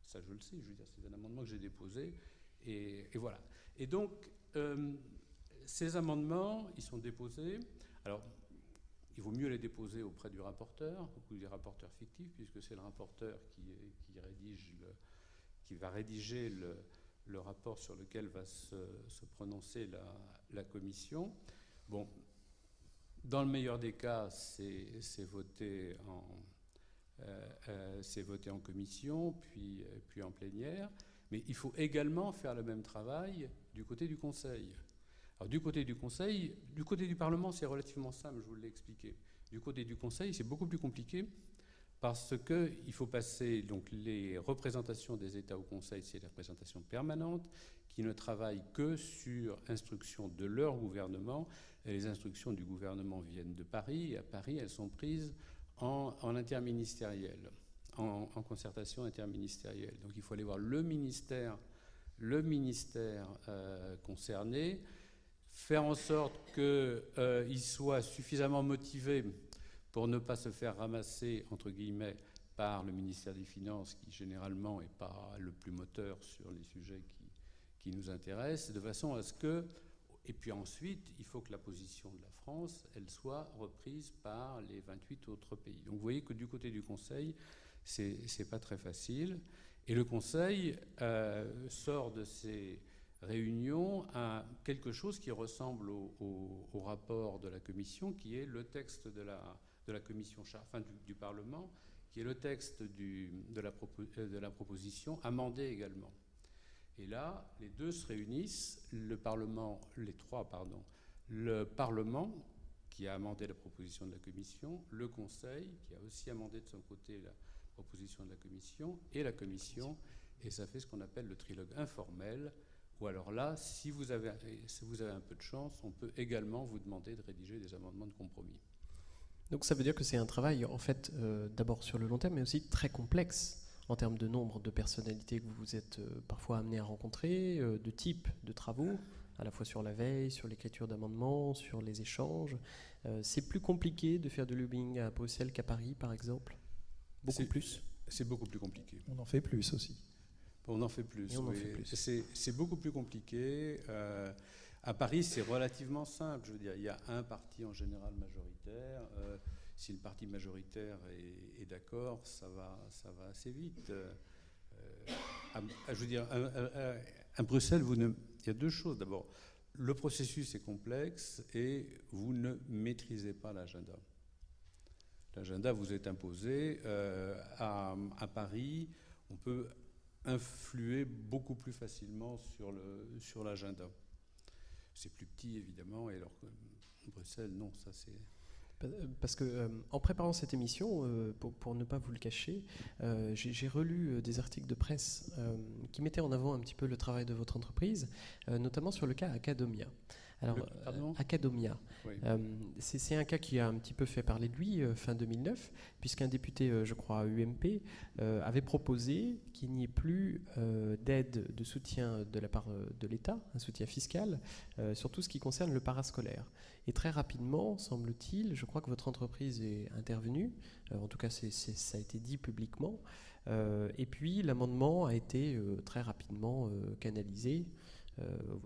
Ça, je le sais, je veux dire, c'est un amendement que j'ai déposé, et voilà. Et donc, ces amendements, ils sont déposés. Alors, il vaut mieux les déposer auprès du rapporteur ou du rapporteur fictif, puisque c'est le rapporteur qui va rédiger le rapport sur lequel va se prononcer la commission. Bon, dans le meilleur des cas, c'est voté en commission, puis en plénière. Mais il faut également faire le même travail du côté du Conseil. Alors, du côté du Conseil, du côté du Parlement, c'est relativement simple, je vous l'ai expliqué. Du côté du Conseil, c'est beaucoup plus compliqué parce qu'il faut passer, donc les représentations des États au Conseil, c'est des représentations permanentes qui ne travaillent que sur instruction de leur gouvernement. Et les instructions du gouvernement viennent de Paris, et à Paris, elles sont prises en interministériel, en concertation interministérielle. Donc il faut aller voir le ministère concerné, faire en sorte qu'il soit suffisamment motivé pour ne pas se faire ramasser, entre guillemets, par le ministère des Finances, qui généralement n'est pas le plus moteur sur les sujets qui nous intéressent, de façon à ce que... Et puis ensuite, il faut que la position de la France, elle soit reprise par les 28 autres pays. Donc vous voyez que du côté du Conseil, c'est pas très facile. Et le Conseil sort de ces réunions à quelque chose qui ressemble au rapport de la Commission, qui est le texte de la Commission, enfin du Parlement, qui est le texte de la proposition amendée également. Et là, les deux se réunissent, le Parlement qui a amendé la proposition de la Commission, le Conseil qui a aussi amendé de son côté la proposition de la Commission, et la Commission, et ça fait ce qu'on appelle le trilogue informel, ou alors là, si vous avez un peu de chance, on peut également vous demander de rédiger des amendements de compromis. Donc ça veut dire que c'est un travail, en fait, d'abord sur le long terme, mais aussi très complexe en termes de nombre de personnalités que vous êtes parfois amenés à rencontrer, de type de travaux, à la fois sur la veille, sur l'écriture d'amendements, sur les échanges. C'est plus compliqué de faire du lobbying à Bruxelles qu'à Paris, par exemple? Plus. C'est beaucoup plus compliqué. On en fait plus aussi. On en fait plus. Et on en fait plus. C'est beaucoup plus compliqué. À Paris, c'est relativement simple. Je veux dire, il y a un parti en général majoritaire. Si le parti majoritaire est d'accord, ça va assez vite. Je veux dire, à Bruxelles, il y a deux choses. D'abord, le processus est complexe et vous ne maîtrisez pas l'agenda. L'agenda vous est imposé. À Paris, on peut influer beaucoup plus facilement sur l'agenda. C'est plus petit, évidemment, et alors que Bruxelles, non, ça c'est... Parce que en préparant cette émission, pour ne pas vous le cacher, j'ai relu des articles de presse qui mettaient en avant un petit peu le travail de votre entreprise, notamment sur le cas Academia. Alors, Pardon ? Acadomia, Oui. c'est un cas qui a un petit peu fait parler de lui fin 2009, puisqu'un député, je crois, UMP, avait proposé qu'il n'y ait plus d'aide, de soutien de la part de l'État, un soutien fiscal, sur tout ce qui concerne le parascolaire. Et très rapidement, semble-t-il, je crois que votre entreprise est intervenue, en tout cas ça a été dit publiquement, et puis l'amendement a été très rapidement canalisé,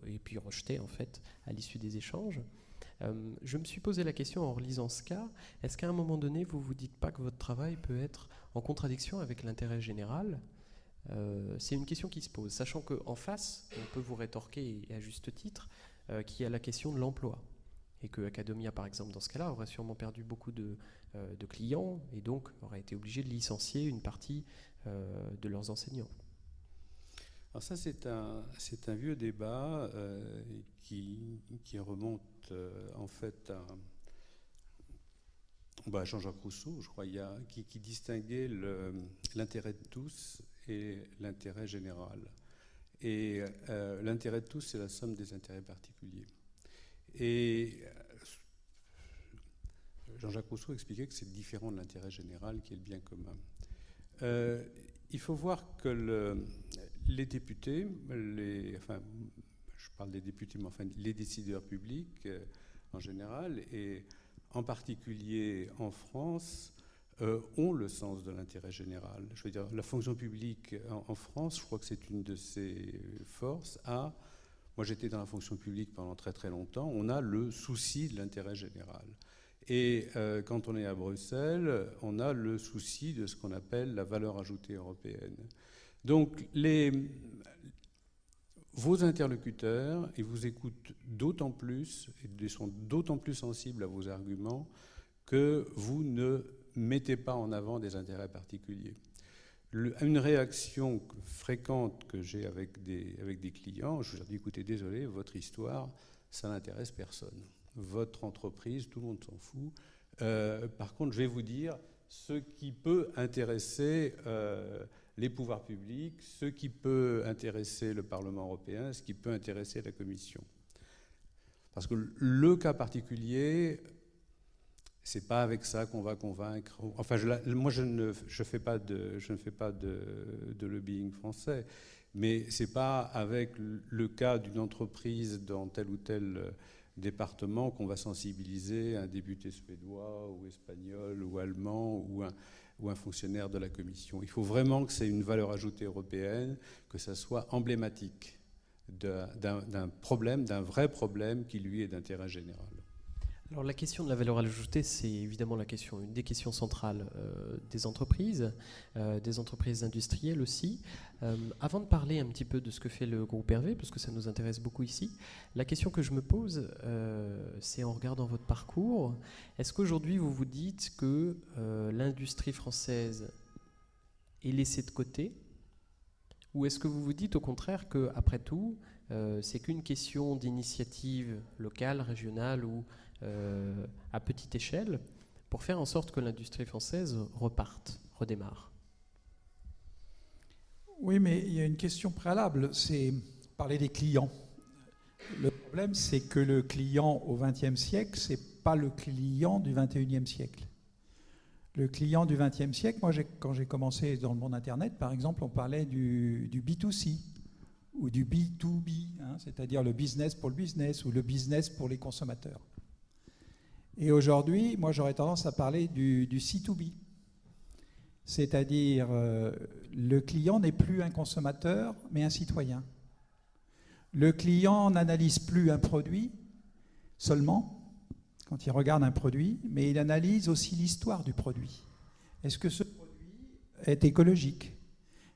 et puis rejeté en fait à l'issue des échanges. Je me suis posé la question en relisant ce cas, est-ce qu'à un moment donné vous vous dites pas que votre travail peut être en contradiction avec l'intérêt général ? C'est une question qui se pose, sachant qu'en face, on peut vous rétorquer, et à juste titre, qu'il y a la question de l'emploi. Et que Acadomia, par exemple, dans ce cas-là, aurait sûrement perdu beaucoup de clients et donc aurait été obligé de licencier une partie de leurs enseignants. Alors ça, c'est un vieux débat qui remonte en fait à Jean-Jacques Rousseau, je crois, qui distinguait l'intérêt de tous et l'intérêt général. Et l'intérêt de tous, c'est la somme des intérêts particuliers. Et Jean-Jacques Rousseau expliquait que c'est différent de l'intérêt général qui est le bien commun. Il faut voir que les députés, je parle des députés, mais enfin les décideurs publics en général, et en particulier en France, ont le sens de l'intérêt général. Je veux dire, la fonction publique en France, je crois que c'est une de ses forces. Moi, j'étais dans la fonction publique pendant très très longtemps. On a le souci de l'intérêt général. Et quand on est à Bruxelles, on a le souci de ce qu'on appelle la valeur ajoutée européenne. Donc, vos interlocuteurs, ils vous écoutent d'autant plus, et sont d'autant plus sensibles à vos arguments que vous ne mettez pas en avant des intérêts particuliers. Une réaction fréquente que j'ai avec des clients, je leur dis, écoutez, désolé, votre histoire, ça n'intéresse personne. Votre entreprise, tout le monde s'en fout. Par contre, je vais vous dire ce qui peut intéresser les pouvoirs publics, ce qui peut intéresser le Parlement européen, ce qui peut intéresser la Commission. Parce que le cas particulier, c'est pas avec ça qu'on va convaincre. Enfin, moi, je ne fais pas de lobbying français, mais c'est pas avec le cas d'une entreprise dans tel ou tel département qu'on va sensibiliser un député suédois ou espagnol ou allemand ou un fonctionnaire de la Commission. Il faut vraiment que c'est une valeur ajoutée européenne, que ça soit emblématique d'un problème, d'un vrai problème qui lui est d'intérêt général. Alors la question de la valeur ajoutée, c'est évidemment une des questions centrales des entreprises industrielles aussi. Avant de parler un petit peu de ce que fait le groupe Hervé, parce que ça nous intéresse beaucoup ici, la question que je me pose, c'est en regardant votre parcours, est-ce qu'aujourd'hui vous vous dites que l'industrie française est laissée de côté, ou est-ce que vous vous dites au contraire qu'après tout, c'est qu'une question d'initiative locale, régionale ou à petite échelle pour faire en sorte que l'industrie française redémarre? Oui, mais il y a une question préalable, c'est parler des clients. Le problème, c'est que le client au XXe siècle, ce n'est pas le client du XXIe siècle. Le client du XXe siècle, moi, quand j'ai commencé dans le monde Internet, par exemple, on parlait du B2C ou du B2B, c'est-à-dire le business pour le business ou le business pour les consommateurs. Et aujourd'hui, moi, j'aurais tendance à parler du C2B. C'est-à-dire, le client n'est plus un consommateur, mais un citoyen. Le client n'analyse plus un produit seulement, quand il regarde un produit, mais il analyse aussi l'histoire du produit. Est-ce que ce produit est écologique?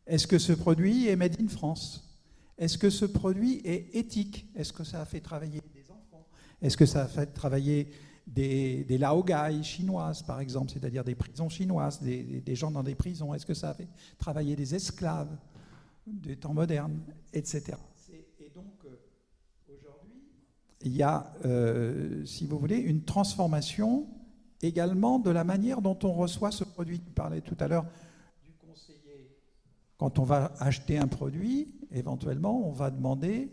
Est-ce que ce produit est made in France? Est-ce que ce produit est éthique? Est-ce que ça a fait travailler des enfants? Est-ce que ça a fait travailler des laogai chinoises, par exemple, c'est-à-dire des prisons chinoises, des gens dans des prisons? Est-ce que ça a fait travailler des esclaves des temps modernes, etc. Et donc, aujourd'hui, il y a, si vous voulez, une transformation également de la manière dont on reçoit ce produit. Tu parlais tout à l'heure du conseiller. Quand on va acheter un produit, éventuellement, on va demander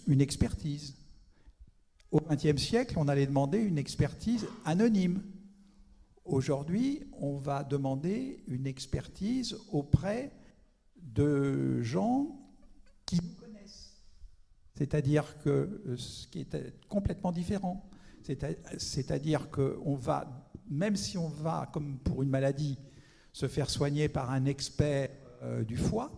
une expertise. Au XXe siècle, on allait demander une expertise anonyme. Aujourd'hui, on va demander une expertise auprès de gens qui nous connaissent. C'est-à-dire que ce qui est complètement différent. C'est-à-dire qu'on va, même si on va, comme pour une maladie, se faire soigner par un expert du foie,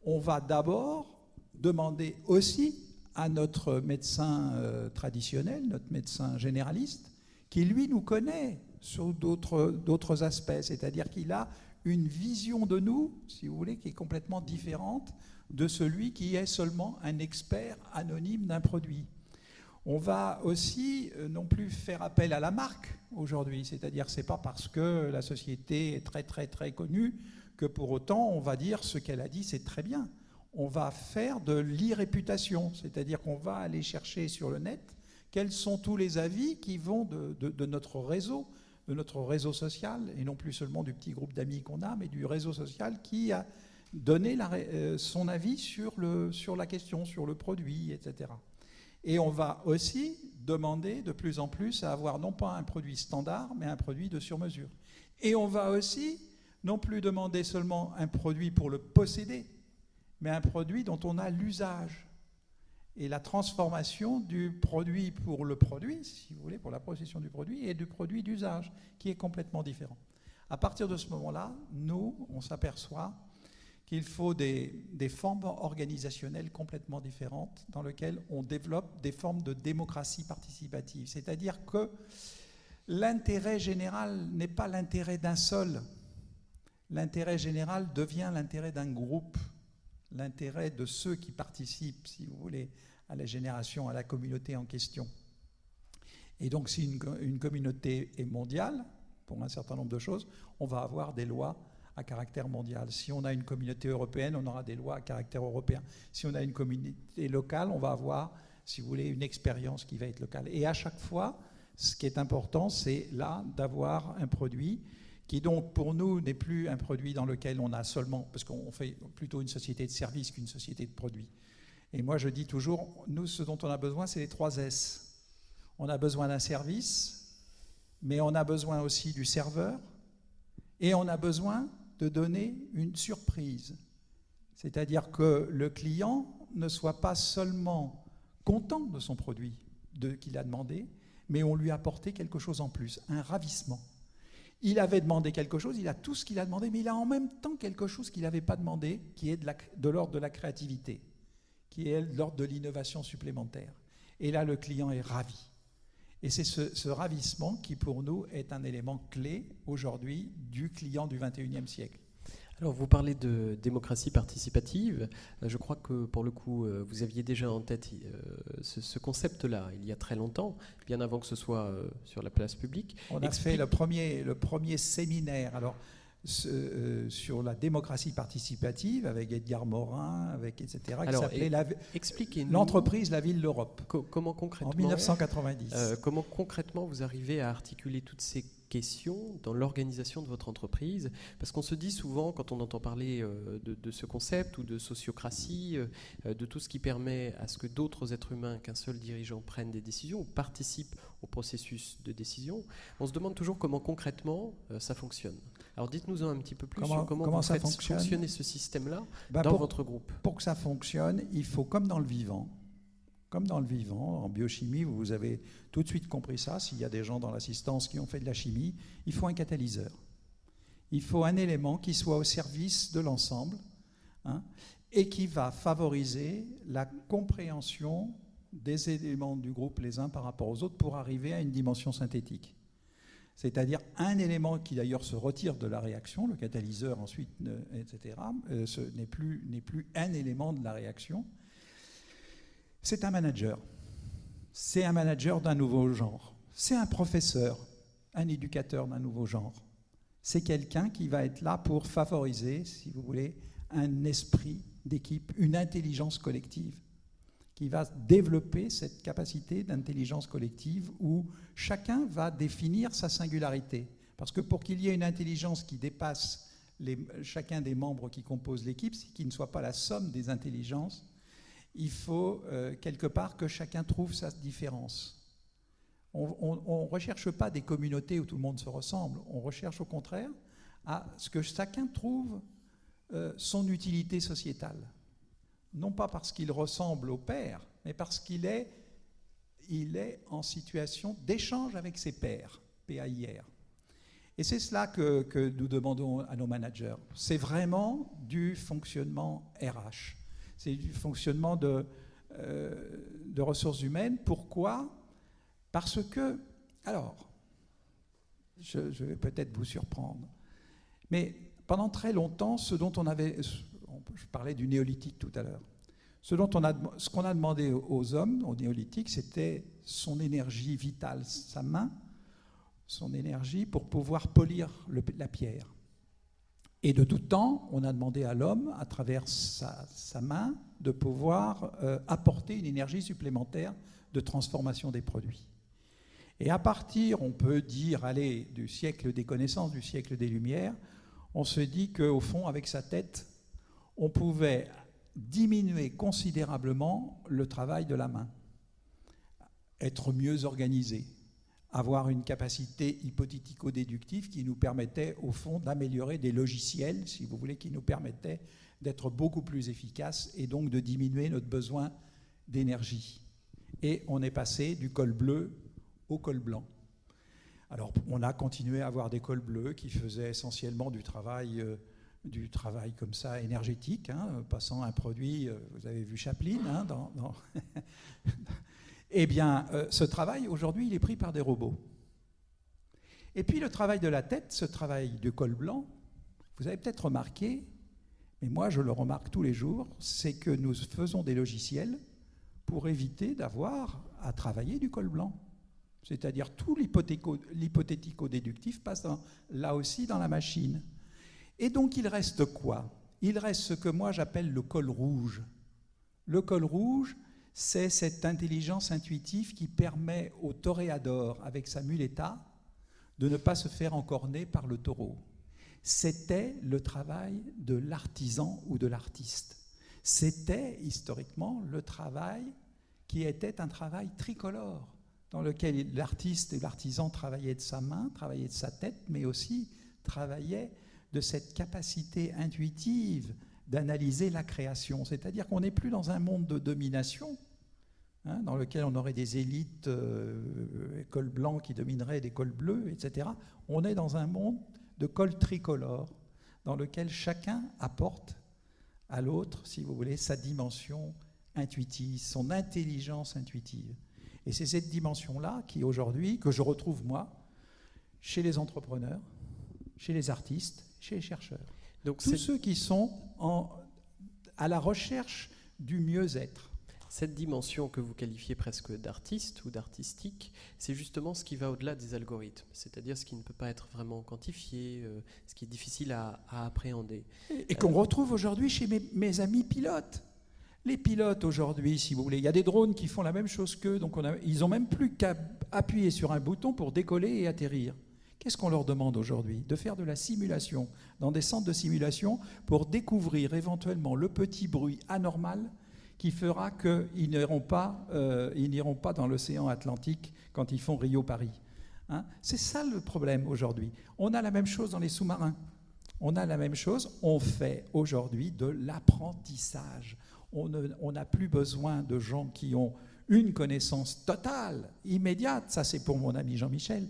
on va d'abord demander aussi à notre médecin traditionnel, notre médecin généraliste, qui lui nous connaît sur d'autres aspects, c'est-à-dire qu'il a une vision de nous, si vous voulez, qui est complètement différente de celui qui est seulement un expert anonyme d'un produit. On va aussi non plus faire appel à la marque aujourd'hui, c'est-à-dire que ce n'est pas parce que la société est très très très connue que pour autant on va dire ce qu'elle a dit c'est très bien. On va faire de l'irréputation, c'est-à-dire qu'on va aller chercher sur le net quels sont tous les avis qui vont de notre réseau social, et non plus seulement du petit groupe d'amis qu'on a, mais du réseau social qui a donné son avis sur la question, sur le produit, etc. Et on va aussi demander de plus en plus à avoir non pas un produit standard, mais un produit de sur-mesure. Et on va aussi non plus demander seulement un produit pour le posséder, mais un produit dont on a l'usage. Et la transformation du produit pour le produit, si vous voulez, pour la possession du produit, et du produit d'usage, qui est complètement différent. À partir de ce moment-là, nous, on s'aperçoit qu'il faut des formes organisationnelles complètement différentes dans lesquelles on développe des formes de démocratie participative. C'est-à-dire que l'intérêt général n'est pas l'intérêt d'un seul. L'intérêt général devient l'intérêt d'un groupe, l'intérêt de ceux qui participent, si vous voulez, à la génération, à la communauté en question. Et donc, si une communauté est mondiale, pour un certain nombre de choses, on va avoir des lois à caractère mondial. Si on a une communauté européenne, on aura des lois à caractère européen. Si on a une communauté locale, on va avoir, si vous voulez, une expérience qui va être locale. Et à chaque fois, ce qui est important, c'est là d'avoir un produit qui donc pour nous n'est plus un produit dans lequel on a seulement, parce qu'on fait plutôt une société de services qu'une société de produits. Et moi je dis toujours, nous ce dont on a besoin c'est les 3 S. On a besoin d'un service, mais on a besoin aussi du serveur, et on a besoin de donner une surprise. C'est-à-dire que le client ne soit pas seulement content de son produit qu'il a demandé, mais on lui a apporté quelque chose en plus, un ravissement. Il avait demandé quelque chose, il a tout ce qu'il a demandé, mais il a en même temps quelque chose qu'il n'avait pas demandé, qui est de l'ordre de la créativité, qui est de l'ordre de l'innovation supplémentaire. Et là, le client est ravi. Et c'est ce ravissement qui, pour nous, est un élément clé aujourd'hui du client du XXIe siècle. Alors, vous parlez de démocratie participative. Je crois que, pour le coup, vous aviez déjà en tête ce concept-là il y a très longtemps, bien avant que ce soit sur la place publique. On a fait le premier séminaire sur la démocratie participative avec Edgar Morin, etc., qui s'appelait l'entreprise, la ville, l'Europe. Comment concrètement, en 1990. Comment concrètement vous arrivez à articuler toutes ces questions dans l'organisation de votre entreprise? Parce qu'on se dit souvent, quand on entend parler de ce concept ou de sociocratie, de tout ce qui permet à ce que d'autres êtres humains qu'un seul dirigeant prennent des décisions ou participent au processus de décision, on se demande toujours comment concrètement ça fonctionne. Alors dites-nous un petit peu plus sur comment ça faites fonctionner ce système-là dans votre groupe. Pour que ça fonctionne, il faut, comme dans le vivant, en biochimie, vous avez tout de suite compris ça, s'il y a des gens dans l'assistance qui ont fait de la chimie, il faut un catalyseur. Il faut un élément qui soit au service de l'ensemble, et qui va favoriser la compréhension des éléments du groupe les uns par rapport aux autres pour arriver à une dimension synthétique. C'est-à-dire un élément qui d'ailleurs se retire de la réaction, le catalyseur ensuite, etc., ce n'est plus un élément de la réaction. C'est un manager. C'est un manager d'un nouveau genre. C'est un professeur, un éducateur d'un nouveau genre. C'est quelqu'un qui va être là pour favoriser, si vous voulez, un esprit d'équipe, une intelligence collective, qui va développer cette capacité d'intelligence collective où chacun va définir sa singularité. Parce que pour qu'il y ait une intelligence qui dépasse chacun des membres qui composent l'équipe, qui ne soit pas la somme des intelligences, il faut quelque part que chacun trouve sa différence. On ne recherche pas des communautés où tout le monde se ressemble, on recherche au contraire à ce que chacun trouve son utilité sociétale. Non pas parce qu'il ressemble au père, mais parce qu'il est en situation d'échange avec ses pairs, PAIR. Et c'est cela que nous demandons à nos managers. C'est vraiment du fonctionnement RH. C'est du fonctionnement de ressources humaines. Pourquoi ? Parce que, alors, je vais peut-être vous surprendre, mais pendant très longtemps, je parlais du néolithique tout à l'heure, ce qu'on a demandé aux hommes, au néolithique, c'était son énergie vitale, sa main, son énergie pour pouvoir polir la pierre. Et de tout temps, on a demandé à l'homme, à travers sa main, de pouvoir apporter une énergie supplémentaire de transformation des produits. Et à partir, on peut dire, allez, du siècle des connaissances, du siècle des Lumières, on se dit qu'au fond, avec sa tête, on pouvait diminuer considérablement le travail de la main, être mieux organisé, avoir une capacité hypothético-déductive qui nous permettait, au fond, d'améliorer des logiciels, si vous voulez, qui nous permettaient d'être beaucoup plus efficaces et donc de diminuer notre besoin d'énergie. Et on est passé du col bleu au col blanc. Alors, on a continué à avoir des cols bleus qui faisaient essentiellement du travail comme ça énergétique, passant un produit, vous avez vu Chaplin, Eh bien, ce travail, aujourd'hui, il est pris par des robots. Et puis, le travail de la tête, ce travail de col blanc, vous avez peut-être remarqué, mais moi, je le remarque tous les jours, c'est que nous faisons des logiciels pour éviter d'avoir à travailler du col blanc. C'est-à-dire tout l'hypothético-déductif passe là aussi dans la machine. Et donc, il reste quoi ? Il reste ce que moi j'appelle le col rouge. Le col rouge, c'est cette intelligence intuitive qui permet au toréador, avec sa muleta, de ne pas se faire encorner par le taureau. C'était le travail de l'artisan ou de l'artiste. C'était, historiquement, le travail qui était un travail tricolore, dans lequel l'artiste et l'artisan travaillaient de sa main, travaillaient de sa tête, mais aussi travaillaient de cette capacité intuitive d'analyser la création. C'est-à-dire qu'on n'est plus dans un monde de domination, dans lequel on aurait des élites cols blancs qui domineraient des cols bleus, etc. On est dans un monde de cols tricolores, dans lequel chacun apporte à l'autre, si vous voulez, sa dimension intuitive, son intelligence intuitive. Et c'est cette dimension-là qui, aujourd'hui, que je retrouve, moi, chez les entrepreneurs, chez les artistes, chez les chercheurs. Donc, tous ceux qui sont à la recherche du mieux-être. Cette dimension que vous qualifiez presque d'artiste ou d'artistique, c'est justement ce qui va au-delà des algorithmes, c'est-à-dire ce qui ne peut pas être vraiment quantifié, ce qui est difficile à appréhender. Et qu'on retrouve aujourd'hui chez mes amis pilotes. Les pilotes aujourd'hui, si vous voulez, il y a des drones qui font la même chose qu'eux, donc ils n'ont même plus qu'à appuyer sur un bouton pour décoller et atterrir. Qu'est-ce qu'on leur demande aujourd'hui ? De faire de la simulation dans des centres de simulation pour découvrir éventuellement le petit bruit anormal qui fera qu'ils n'iront pas dans l'océan Atlantique quand ils font Rio-Paris. C'est ça le problème aujourd'hui. On a la même chose dans les sous-marins. On a la même chose, on fait aujourd'hui de l'apprentissage. On n'a plus besoin de gens qui ont une connaissance totale, immédiate, ça c'est pour mon ami Jean-Michel,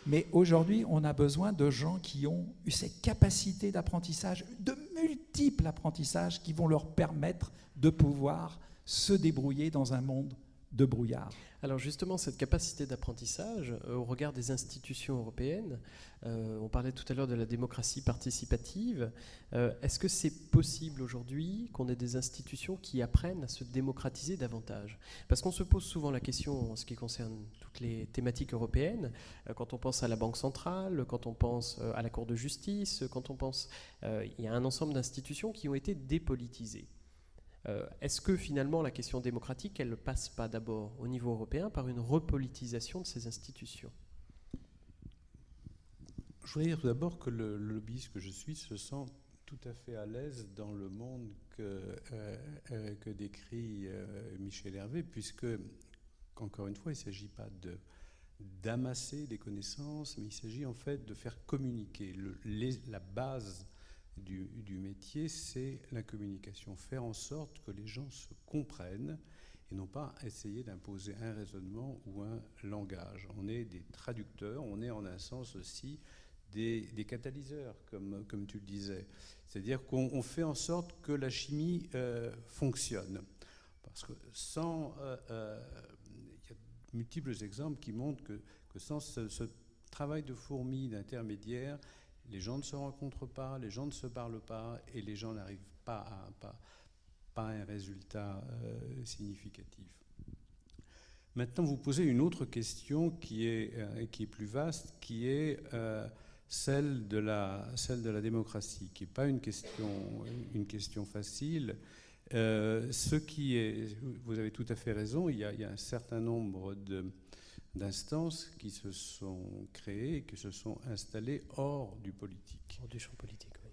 mais aujourd'hui on a besoin de gens qui ont eu cette capacité d'apprentissage, de multiples apprentissages qui vont leur permettre de pouvoir se débrouiller dans un monde de brouillard. Alors justement, cette capacité d'apprentissage, au regard des institutions européennes, on parlait tout à l'heure de la démocratie participative, est-ce que c'est possible aujourd'hui qu'on ait des institutions qui apprennent à se démocratiser davantage ? Parce qu'on se pose souvent la question en ce qui concerne toutes les thématiques européennes, quand on pense à la Banque centrale, quand on pense à la Cour de justice, quand on pense... il y a un ensemble d'institutions qui ont été dépolitisées. Est-ce que finalement la question démocratique, elle ne passe pas d'abord au niveau européen par une repolitisation de ces institutions ? Je voudrais dire tout d'abord que le lobbyiste que je suis se sent tout à fait à l'aise dans le monde que décrit Michel Hervé, puisque, encore une fois, il ne s'agit pas d'amasser des connaissances, mais il s'agit en fait de faire communiquer. La base du métier, c'est la communication, faire en sorte que les gens se comprennent et non pas essayer d'imposer un raisonnement ou un langage. On est des traducteurs, on est en un sens aussi des catalyseurs, comme tu le disais. C'est-à-dire qu'on fait en sorte que la chimie fonctionne. Parce que il y a multiples exemples qui montrent que sans ce travail de fourmi, d'intermédiaire, les gens ne se rencontrent pas, les gens ne se parlent pas, et les gens n'arrivent pas à un résultat significatif. Maintenant, vous posez une autre question qui est plus vaste, qui est celle de la démocratie, qui n'est pas une question facile. Vous avez tout à fait raison, il y a un certain nombre d'instances qui se sont créées et qui se sont installées hors du politique. Hors du champ politique, oui.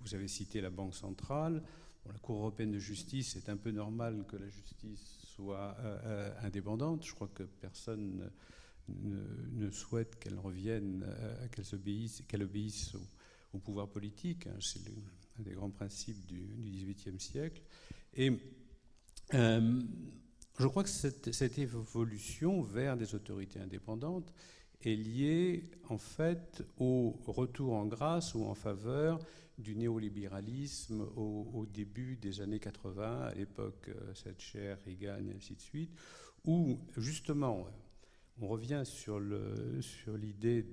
Vous avez cité la Banque centrale. Bon, la Cour européenne de justice, c'est un peu normal que la justice soit indépendante. Je crois que personne ne souhaite qu'elle revienne, qu'elle obéisse au pouvoir politique. C'est un des grands principes du XVIIIe siècle. Et je crois que cette évolution vers des autorités indépendantes est liée en fait au retour en grâce ou en faveur du néolibéralisme au début des années 80, à l'époque Thatcher, Reagan et ainsi de suite, où justement on revient sur l'idée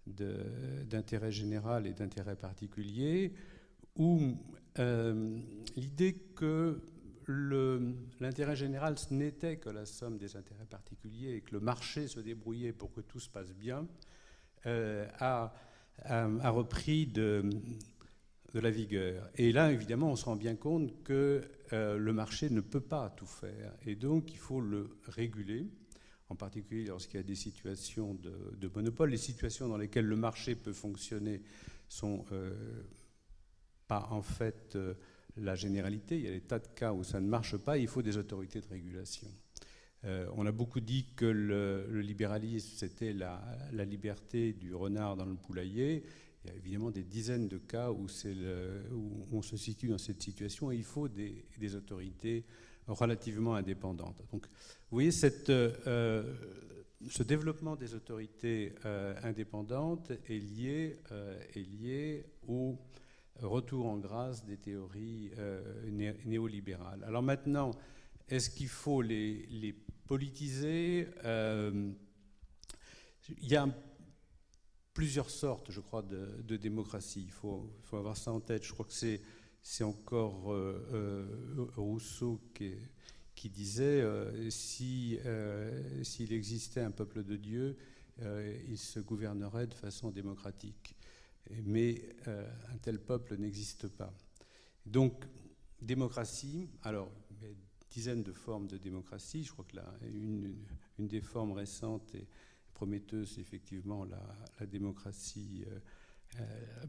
d'intérêt général et d'intérêt particulier, où l'idée que l'intérêt général, ce n'était que la somme des intérêts particuliers et que le marché se débrouillait pour que tout se passe bien, a repris de la vigueur. Et là, évidemment, on se rend bien compte que le marché ne peut pas tout faire. Et donc, il faut le réguler, en particulier lorsqu'il y a des situations de monopole. Les situations dans lesquelles le marché peut fonctionner sont pas en fait la généralité. Il y a des tas de cas où ça ne marche pas. Il faut des autorités de régulation. On a beaucoup dit que le libéralisme, c'était la liberté du renard dans le poulailler. Il y a évidemment des dizaines de cas où on se situe dans cette situation et il faut des autorités relativement indépendantes. Donc, vous voyez, ce développement des autorités indépendantes est lié au retour en grâce des théories néolibérales. Alors maintenant, est-ce qu'il faut les politiser ? Il y a plusieurs sortes, je crois, de démocratie. Il faut avoir ça en tête. Je crois que c'est encore Rousseau qui disait s'il existait un peuple de Dieu, il se gouvernerait de façon démocratique. Mais un tel peuple n'existe pas. Donc, démocratie, alors, il y a dizaines de formes de démocratie. Je crois que une des formes récentes et prometteuse, c'est effectivement la démocratie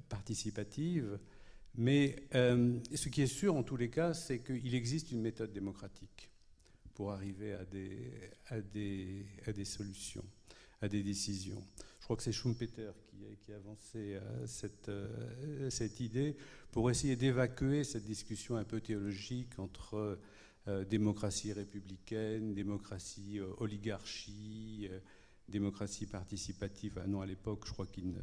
participative. Mais ce qui est sûr, en tous les cas, c'est qu'il existe une méthode démocratique pour arriver à des solutions, à des décisions. Je crois que c'est Schumpeter qui a avancé cette idée pour essayer d'évacuer cette discussion un peu théologique entre démocratie républicaine, démocratie oligarchie, démocratie participative. Non, à l'époque, je crois qu'il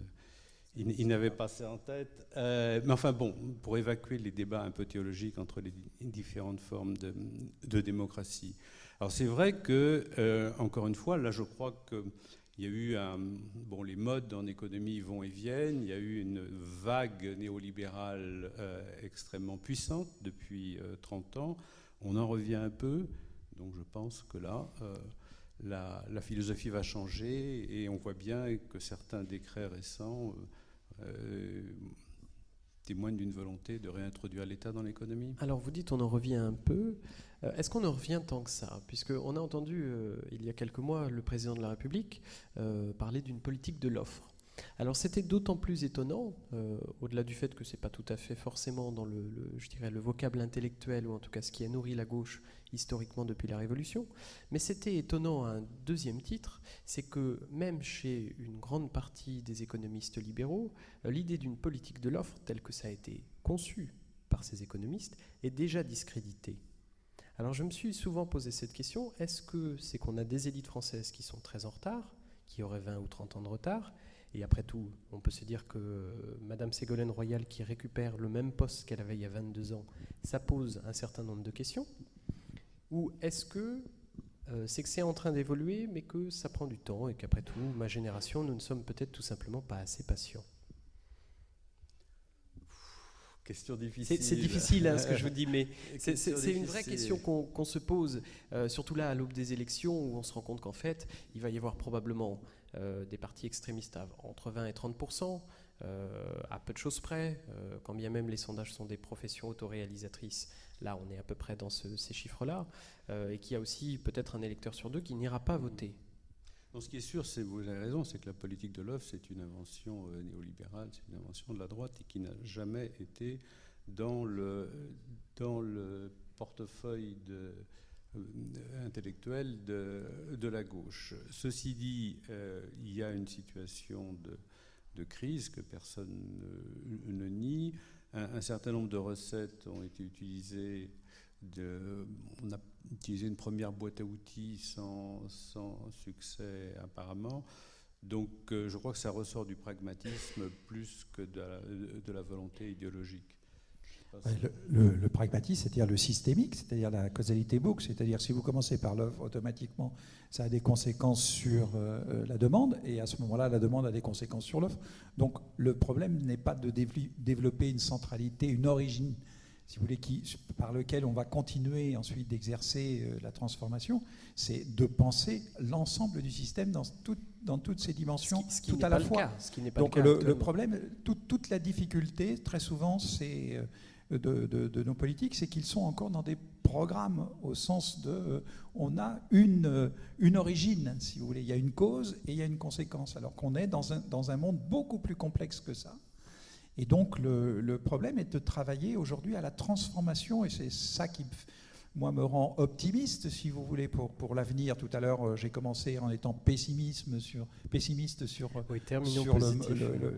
n'avait pas ça en tête. Mais enfin bon, pour évacuer les débats un peu théologiques entre les différentes formes de démocratie. Alors c'est vrai que, encore une fois, là je crois qu'il y a eu les modes en économie vont et viennent, il y a eu une vague néolibérale extrêmement puissante depuis 30 ans. On en revient un peu, donc je pense que là... La philosophie va changer et on voit bien que certains décrets récents témoignent d'une volonté de réintroduire l'État dans l'économie. Alors vous dites on en revient un peu. Est-ce qu'on en revient tant que ça ? Puisqu'on a entendu il y a quelques mois le président de la République parler d'une politique de l'offre. Alors c'était d'autant plus étonnant, au-delà du fait que ce n'est pas tout à fait forcément dans je dirais, le vocable intellectuel, ou en tout cas ce qui a nourri la gauche historiquement depuis la Révolution, mais c'était étonnant à un deuxième titre, c'est que même chez une grande partie des économistes libéraux, l'idée d'une politique de l'offre, telle que ça a été conçu par ces économistes, est déjà discréditée. Alors je me suis souvent posé cette question, est-ce que c'est qu'on a des élites françaises qui sont très en retard, qui auraient 20 ou 30 ans de retard, et après tout, on peut se dire que Madame Ségolène Royal, qui récupère le même poste qu'elle avait il y a 22 ans, ça pose un certain nombre de questions? Ou est-ce que c'est en train d'évoluer, mais que ça prend du temps, et qu'après tout, ma génération, nous ne sommes peut-être tout simplement pas assez patients? Question difficile. C'est difficile ce que je vous dis, mais c'est une vraie question qu'on se pose, surtout là à l'aube des élections, où on se rend compte qu'en fait, il va y avoir probablement des partis extrémistes entre 20 et 30%, à peu de choses près, quand bien même les sondages sont des professions autoréalisatrices. Là, on est à peu près dans ces chiffres-là, et qu'il y a aussi peut-être un électeur sur deux qui n'ira pas voter. Donc, ce qui est sûr, vous avez raison, c'est que la politique de l'offre, c'est une invention néolibérale, c'est une invention de la droite et qui n'a jamais été dans le portefeuille intellectuel de la gauche. Ceci dit, il y a une situation de crise que personne ne nie. Un certain nombre de recettes ont été utilisées. On a utilisé une première boîte à outils sans succès apparemment. Donc je crois que ça ressort du pragmatisme plus que de la volonté idéologique. Le pragmatisme, c'est-à-dire le systémique, c'est-à-dire la causalité boucle, c'est-à-dire si vous commencez par l'offre, automatiquement, ça a des conséquences sur la demande, et à ce moment-là, la demande a des conséquences sur l'offre. Donc le problème n'est pas de développer une centralité, une origine, si vous voulez, par lequel on va continuer ensuite d'exercer la transformation, c'est de penser l'ensemble du système dans toutes ses dimensions, tout à la fois. Donc le problème, toute la difficulté, très souvent, c'est de nos politiques, c'est qu'ils sont encore dans des programmes au sens de on a une origine, si vous voulez, il y a une cause et il y a une conséquence, alors qu'on est dans un monde beaucoup plus complexe que ça. Et donc le problème est de travailler aujourd'hui à la transformation, et c'est ça qui, moi, me rend optimiste, si vous voulez, pour l'avenir. Tout à l'heure, j'ai commencé en étant pessimiste sur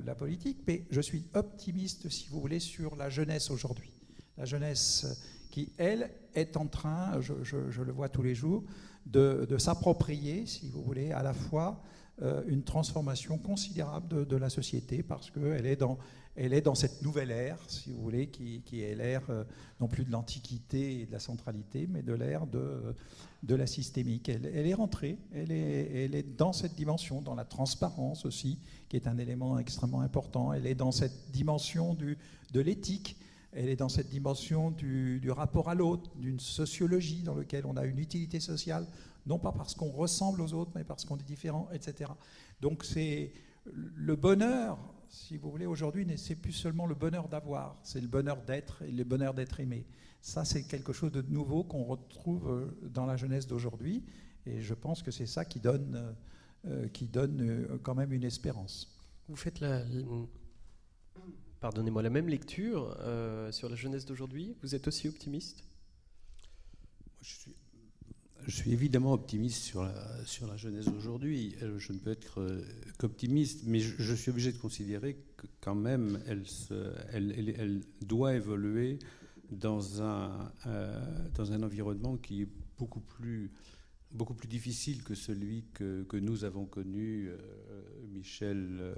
la politique, mais je suis optimiste, si vous voulez, sur la jeunesse aujourd'hui. La jeunesse qui, elle, est en train, je le vois tous les jours, de s'approprier, si vous voulez, à la fois une transformation considérable de la société, parce qu'elle est dans cette nouvelle ère, si vous voulez, qui est l'ère non plus de l'antiquité et de la centralité, mais de l'ère de la systémique. Elle est rentrée, elle est dans cette dimension, dans la transparence aussi, qui est un élément extrêmement important. Elle est dans cette dimension de l'éthique, elle est dans cette dimension du rapport à l'autre, d'une sociologie dans laquelle on a une utilité sociale, non pas parce qu'on ressemble aux autres, mais parce qu'on est différent, etc. Donc c'est le bonheur, si vous voulez, aujourd'hui, c'est plus seulement le bonheur d'avoir, c'est le bonheur d'être et le bonheur d'être aimé. Ça, c'est quelque chose de nouveau qu'on retrouve dans la jeunesse d'aujourd'hui, et je pense que c'est ça qui donne quand même une espérance. Vous faites pardonnez-moi, la même lecture sur la jeunesse d'aujourd'hui. Vous êtes aussi optimiste? Je suis évidemment optimiste sur la jeunesse d'aujourd'hui. Je ne peux être qu'optimiste, mais je suis obligé de considérer que quand même elle doit évoluer dans un environnement qui est beaucoup plus difficile que celui que nous avons connu, Michel,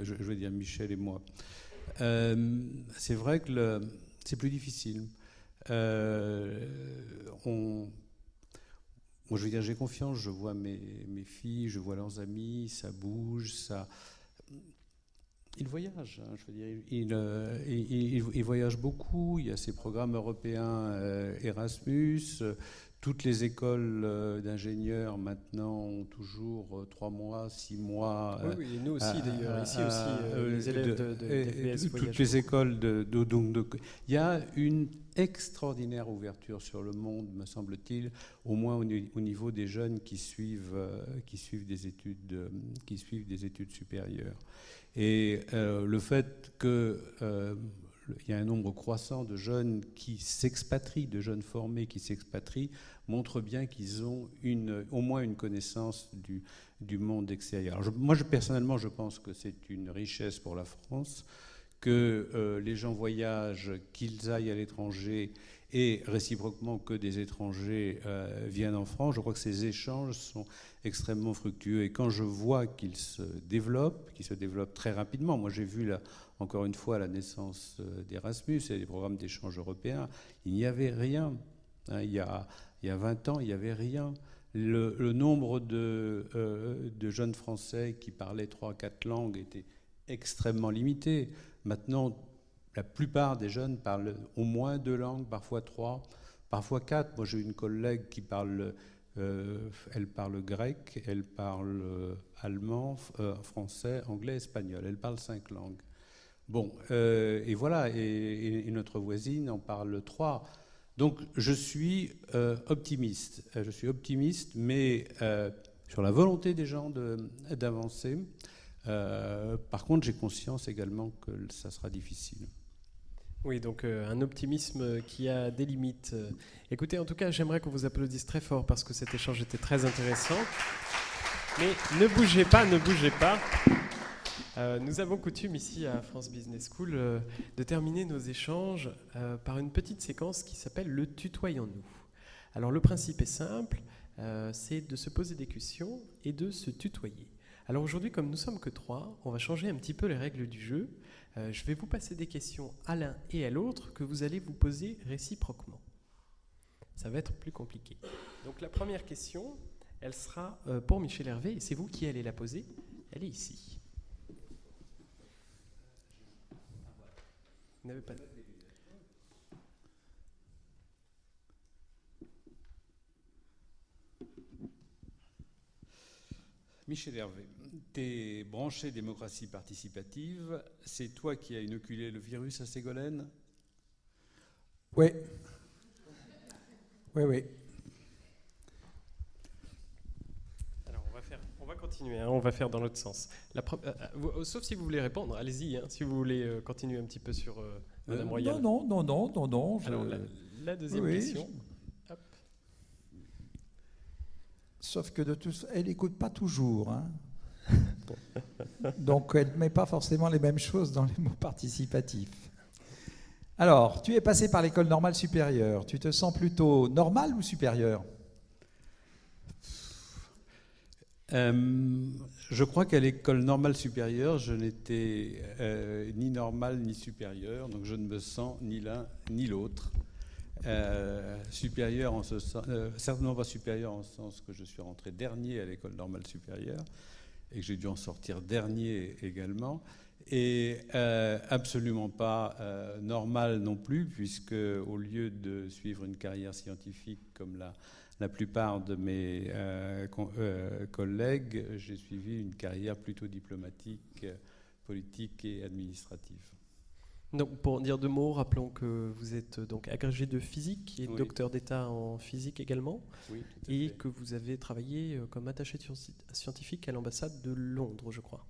je veux dire Michel et moi. C'est vrai que c'est plus difficile. Moi, je veux dire, j'ai confiance, je vois mes filles, je vois leurs amis, ça bouge, ça... Ils voyagent, hein, je veux dire, ils voyagent beaucoup, il y a ces programmes européens Erasmus, Toutes les écoles d'ingénieurs maintenant ont toujours 3 mois, 6 mois. Oui, et nous aussi d'ailleurs, ici aussi, les élèves de FBS toutes voyagent. les écoles il y a une extraordinaire ouverture sur le monde, me semble-t-il, au moins au niveau des jeunes qui suivent des études supérieures. Et le fait que il y a un nombre croissant de jeunes qui s'expatrient, de jeunes formés qui s'expatrient, montre bien qu'ils ont au moins une connaissance du monde extérieur. Alors personnellement, je pense que c'est une richesse pour la France, que les gens voyagent, qu'ils aillent à l'étranger, et réciproquement que des étrangers viennent en France. Je crois que ces échanges sont extrêmement fructueux. Et quand je vois qu'ils se développent très rapidement, moi j'ai vu encore une fois la naissance d'Erasmus et des programmes d'échange européens, il n'y avait rien. Il y a 20 ans, il n'y avait rien. Le nombre de jeunes Français qui parlaient 3-4 langues était extrêmement limité. Maintenant, la plupart des jeunes parlent au moins 2 langues, parfois 3, parfois 4. Moi, j'ai une collègue qui parle, elle parle grec, elle parle allemand, français, anglais, espagnol. Elle parle 5 langues. Bon, et voilà, et notre voisine en parle 3. Donc, je suis optimiste. Je suis optimiste, mais sur la volonté des gens d'avancer. Par contre, j'ai conscience également que ça sera difficile. Oui, donc un optimisme qui a des limites. Écoutez, en tout cas, j'aimerais qu'on vous applaudisse très fort parce que cet échange était très intéressant. Mais ne bougez pas, ne bougez pas. Nous avons coutume ici à France Business School de terminer nos échanges par une petite séquence qui s'appelle le tutoyons-nous. Alors le principe est simple, c'est de se poser des questions et de se tutoyer. Alors aujourd'hui, comme nous sommes que 3, on va changer un petit peu les règles du jeu. Je vais vous passer des questions à l'un et à l'autre que vous allez vous poser réciproquement. Ça va être plus compliqué. Donc la première question, elle sera pour Michel Hervé, et c'est vous qui allez la poser. Elle est ici. Vous n'avez pas... Michel Hervé, t'es branché démocratie participative. C'est toi qui as inoculé le virus à Ségolène ? Oui. Oui. Alors on va continuer, hein, on va faire dans l'autre sens. Sauf si vous voulez répondre, allez-y, hein, si vous voulez continuer un petit peu sur Madame Royal. Non. Alors la deuxième question. Hop. Sauf que elle n'écoute pas toujours. Hein. Donc elle ne met pas forcément les mêmes choses dans les mots participatifs. Alors, tu es passé par l'école normale supérieure. Tu te sens plutôt normal ou supérieur ? Je crois qu'à l'école normale supérieure, je n'étais ni normal ni supérieur, donc je ne me sens ni l'un ni l'autre. Supérieur en ce sens, certainement pas supérieur en ce sens que je suis rentré dernier à l'école normale supérieure et que j'ai dû en sortir dernier également, et absolument pas normal non plus, puisque au lieu de suivre une carrière scientifique comme la plupart de mes collègues, j'ai suivi une carrière plutôt diplomatique, politique et administrative. Donc, pour dire 2 mots, rappelons que vous êtes donc agrégé de physique et docteur d'État en physique également, et que vous avez travaillé comme attaché scientifique à l'ambassade de Londres, je crois.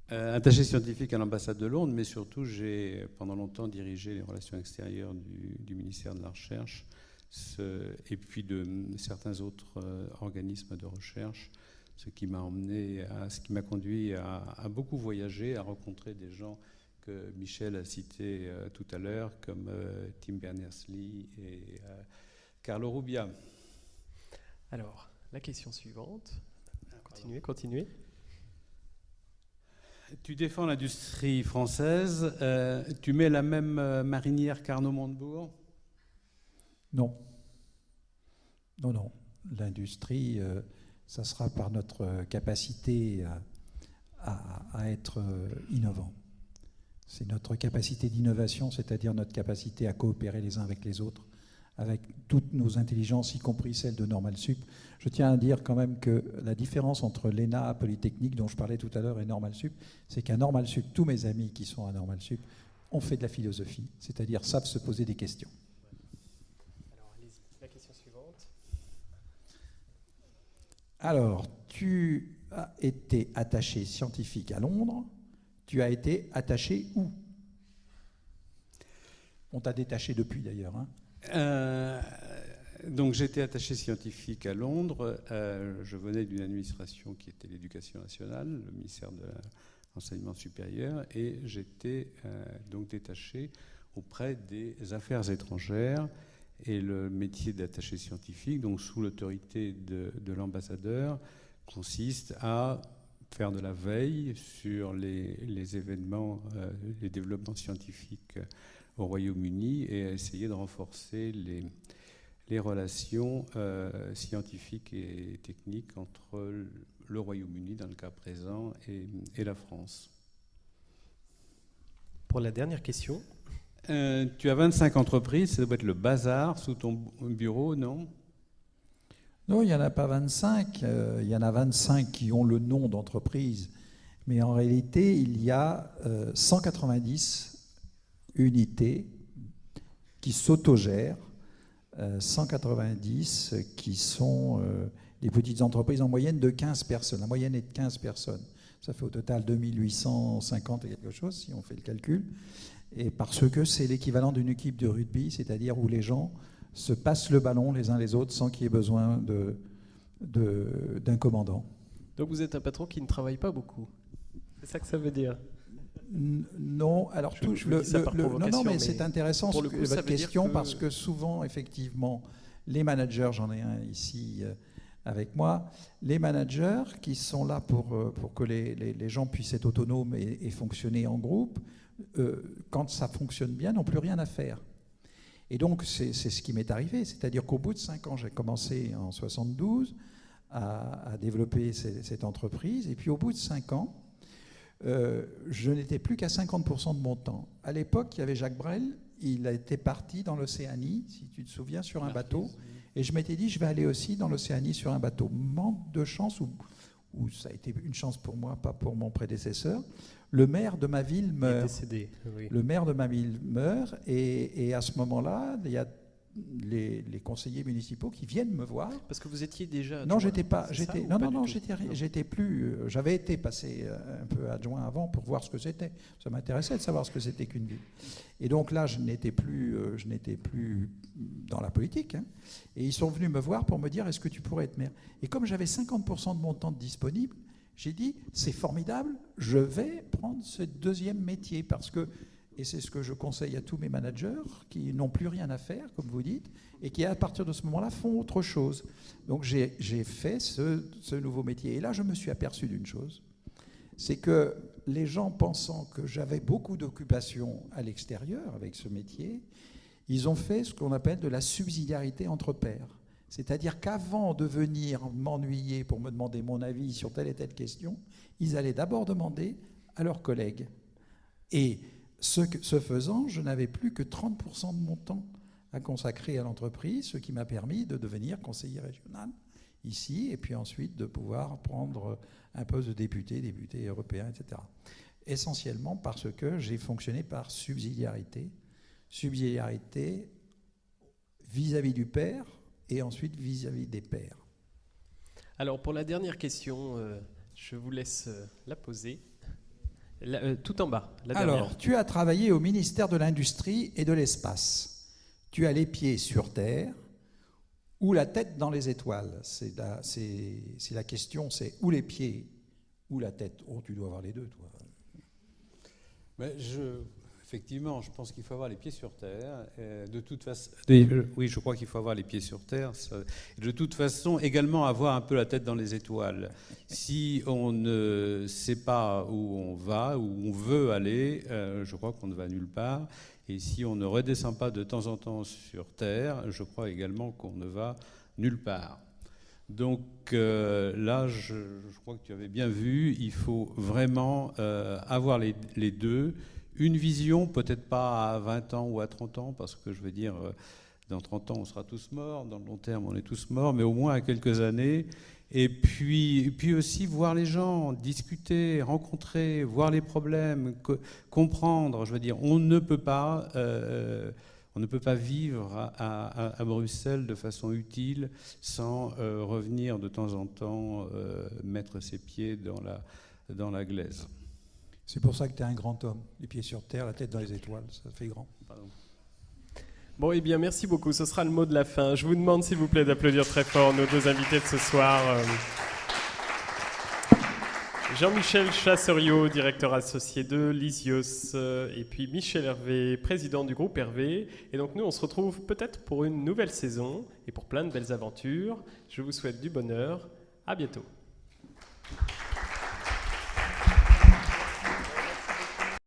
Attaché scientifique à l'ambassade de Londres, mais surtout j'ai pendant longtemps dirigé les relations extérieures du ministère de la Recherche et puis de certains autres organismes de recherche, ce qui m'a conduit à beaucoup voyager, à rencontrer des gens que Michel a cité tout à l'heure, comme Tim Berners-Lee et Carlo Rubbia. Alors, la question suivante. Continuez. Tu défends l'industrie française. Tu mets la même marinière qu'Arnaud Montebourg ? Non. L'industrie, ça sera par notre capacité à être innovant. C'est notre capacité d'innovation, c'est-à-dire notre capacité à coopérer les uns avec les autres, avec toutes nos intelligences, y compris celles de Normal Sup. Je tiens à dire quand même que la différence entre l'ENA, Polytechnique, dont je parlais tout à l'heure, et Normal Sup, c'est qu'à Normal Sup, tous mes amis qui sont à Normal Sup ont fait de la philosophie, c'est-à-dire savent se poser des questions. Alors, allez-y, la question suivante. Alors, tu as été attaché scientifique à Londres, tu as été attaché où? On t'a détaché depuis d'ailleurs. Hein. Donc j'étais attaché scientifique à Londres. Je venais d'une administration qui était l'Éducation nationale, le ministère de l'Enseignement supérieur, et j'étais donc détaché auprès des affaires étrangères. Et le métier d'attaché scientifique, donc sous l'autorité de l'ambassadeur, consiste à faire de la veille sur les événements, les développements scientifiques au Royaume-Uni et à essayer de renforcer les relations scientifiques et techniques entre le Royaume-Uni, dans le cas présent, et la France. Pour la dernière question. Tu as 25 entreprises, ça doit être le bazar sous ton bureau, non? Non, il n'y en a pas 25. Il y en a 25 qui ont le nom d'entreprise. Mais en réalité, il y a 190 unités qui s'autogèrent, 190 qui sont des petites entreprises en moyenne de 15 personnes. La moyenne est de 15 personnes. Ça fait au total 2850 et quelque chose, si on fait le calcul. Et parce que c'est l'équivalent d'une équipe de rugby, c'est-à-dire où les gens se passent le ballon les uns les autres sans qu'il y ait besoin d'un commandant. Donc vous êtes un patron qui ne travaille pas beaucoup. C'est ça que ça veut dire? Non, alors non, mais c'est intéressant votre question parce que souvent, effectivement, les managers, j'en ai un ici avec moi, les managers qui sont là pour que les gens puissent être autonomes et fonctionner en groupe, quand ça fonctionne bien, n'ont plus rien à faire. Et donc, c'est ce qui m'est arrivé, c'est-à-dire qu'au bout de 5 ans, j'ai commencé en 72 à développer cette entreprise, et puis au bout de 5 ans, je n'étais plus qu'à 50% de mon temps. À l'époque, il y avait Jacques Brel, il était parti dans l'Océanie, si tu te souviens, sur un bateau, et je m'étais dit, je vais aller aussi dans l'Océanie sur un bateau. Manque de chance, ou ça a été une chance pour moi, pas pour mon prédécesseur. Le maire de ma ville meurt. Il est décédé, oui. Le maire de ma ville meurt, et à ce moment-là, il y a les conseillers municipaux qui viennent me voir. Parce que vous étiez déjà. Non, j'étais pas. J'étais plus. J'avais été passé un peu adjoint avant pour voir ce que c'était. Ça m'intéressait de savoir ce que c'était qu'une ville. Et donc là, je n'étais plus dans la politique. Hein. Et ils sont venus me voir pour me dire est-ce que tu pourrais être maire. Et comme j'avais 50% de mon temps disponible, j'ai dit c'est formidable. Je vais prendre ce deuxième métier parce que. Et c'est ce que je conseille à tous mes managers qui n'ont plus rien à faire, comme vous dites, et qui, à partir de ce moment-là, font autre chose. Donc j'ai fait ce nouveau métier. Et là, je me suis aperçu d'une chose, c'est que les gens pensant que j'avais beaucoup d'occupations à l'extérieur avec ce métier, ils ont fait ce qu'on appelle de la subsidiarité entre pairs. C'est-à-dire qu'avant de venir m'ennuyer pour me demander mon avis sur telle et telle question, ils allaient d'abord demander à leurs collègues. Et ce faisant, je n'avais plus que 30% de mon temps à consacrer à l'entreprise, ce qui m'a permis de devenir conseiller régional ici, et puis ensuite de pouvoir prendre un poste de député européen, etc. Essentiellement parce que j'ai fonctionné par subsidiarité vis-à-vis du père et ensuite vis-à-vis des pairs. Alors pour la dernière question, je vous laisse la poser. Tout en bas, la dernière. Alors, tu as travaillé au ministère de l'Industrie et de l'Espace. Tu as les pieds sur Terre ou la tête dans les étoiles. C'est la question, c'est ou les pieds ou la tête. Oh, tu dois avoir les deux, toi. Mais effectivement, je pense qu'il faut avoir les pieds sur Terre. De toute façon, oui, je crois qu'il faut avoir les pieds sur Terre. De toute façon, également avoir un peu la tête dans les étoiles. Si on ne sait pas où on va, où on veut aller, je crois qu'on ne va nulle part. Et si on ne redescend pas de temps en temps sur Terre, je crois également qu'on ne va nulle part. Donc là, je crois que tu avais bien vu, il faut vraiment avoir les deux. Une vision, peut-être pas à 20 ans ou à 30 ans, parce que je veux dire, Dans 30 ans, on sera tous morts. Dans le long terme, on est tous morts, mais au moins à quelques années. Et puis aussi voir les gens, discuter, rencontrer, voir les problèmes, comprendre. Je veux dire, on ne peut pas vivre à Bruxelles de façon utile sans revenir de temps en temps mettre ses pieds dans la glaise. C'est pour ça que tu es un grand homme, les pieds sur terre, la tête dans les étoiles, ça fait grand. Pardon. Bon, eh bien, merci beaucoup. Ce sera le mot de la fin. Je vous demande, s'il vous plaît, d'applaudir très fort nos deux invités de ce soir. Jean-Michel Chasseriau, directeur associé de Lisios, et puis Michel Hervé, président du groupe Hervé. Et donc nous, on se retrouve peut-être pour une nouvelle saison et pour plein de belles aventures. Je vous souhaite du bonheur. À bientôt.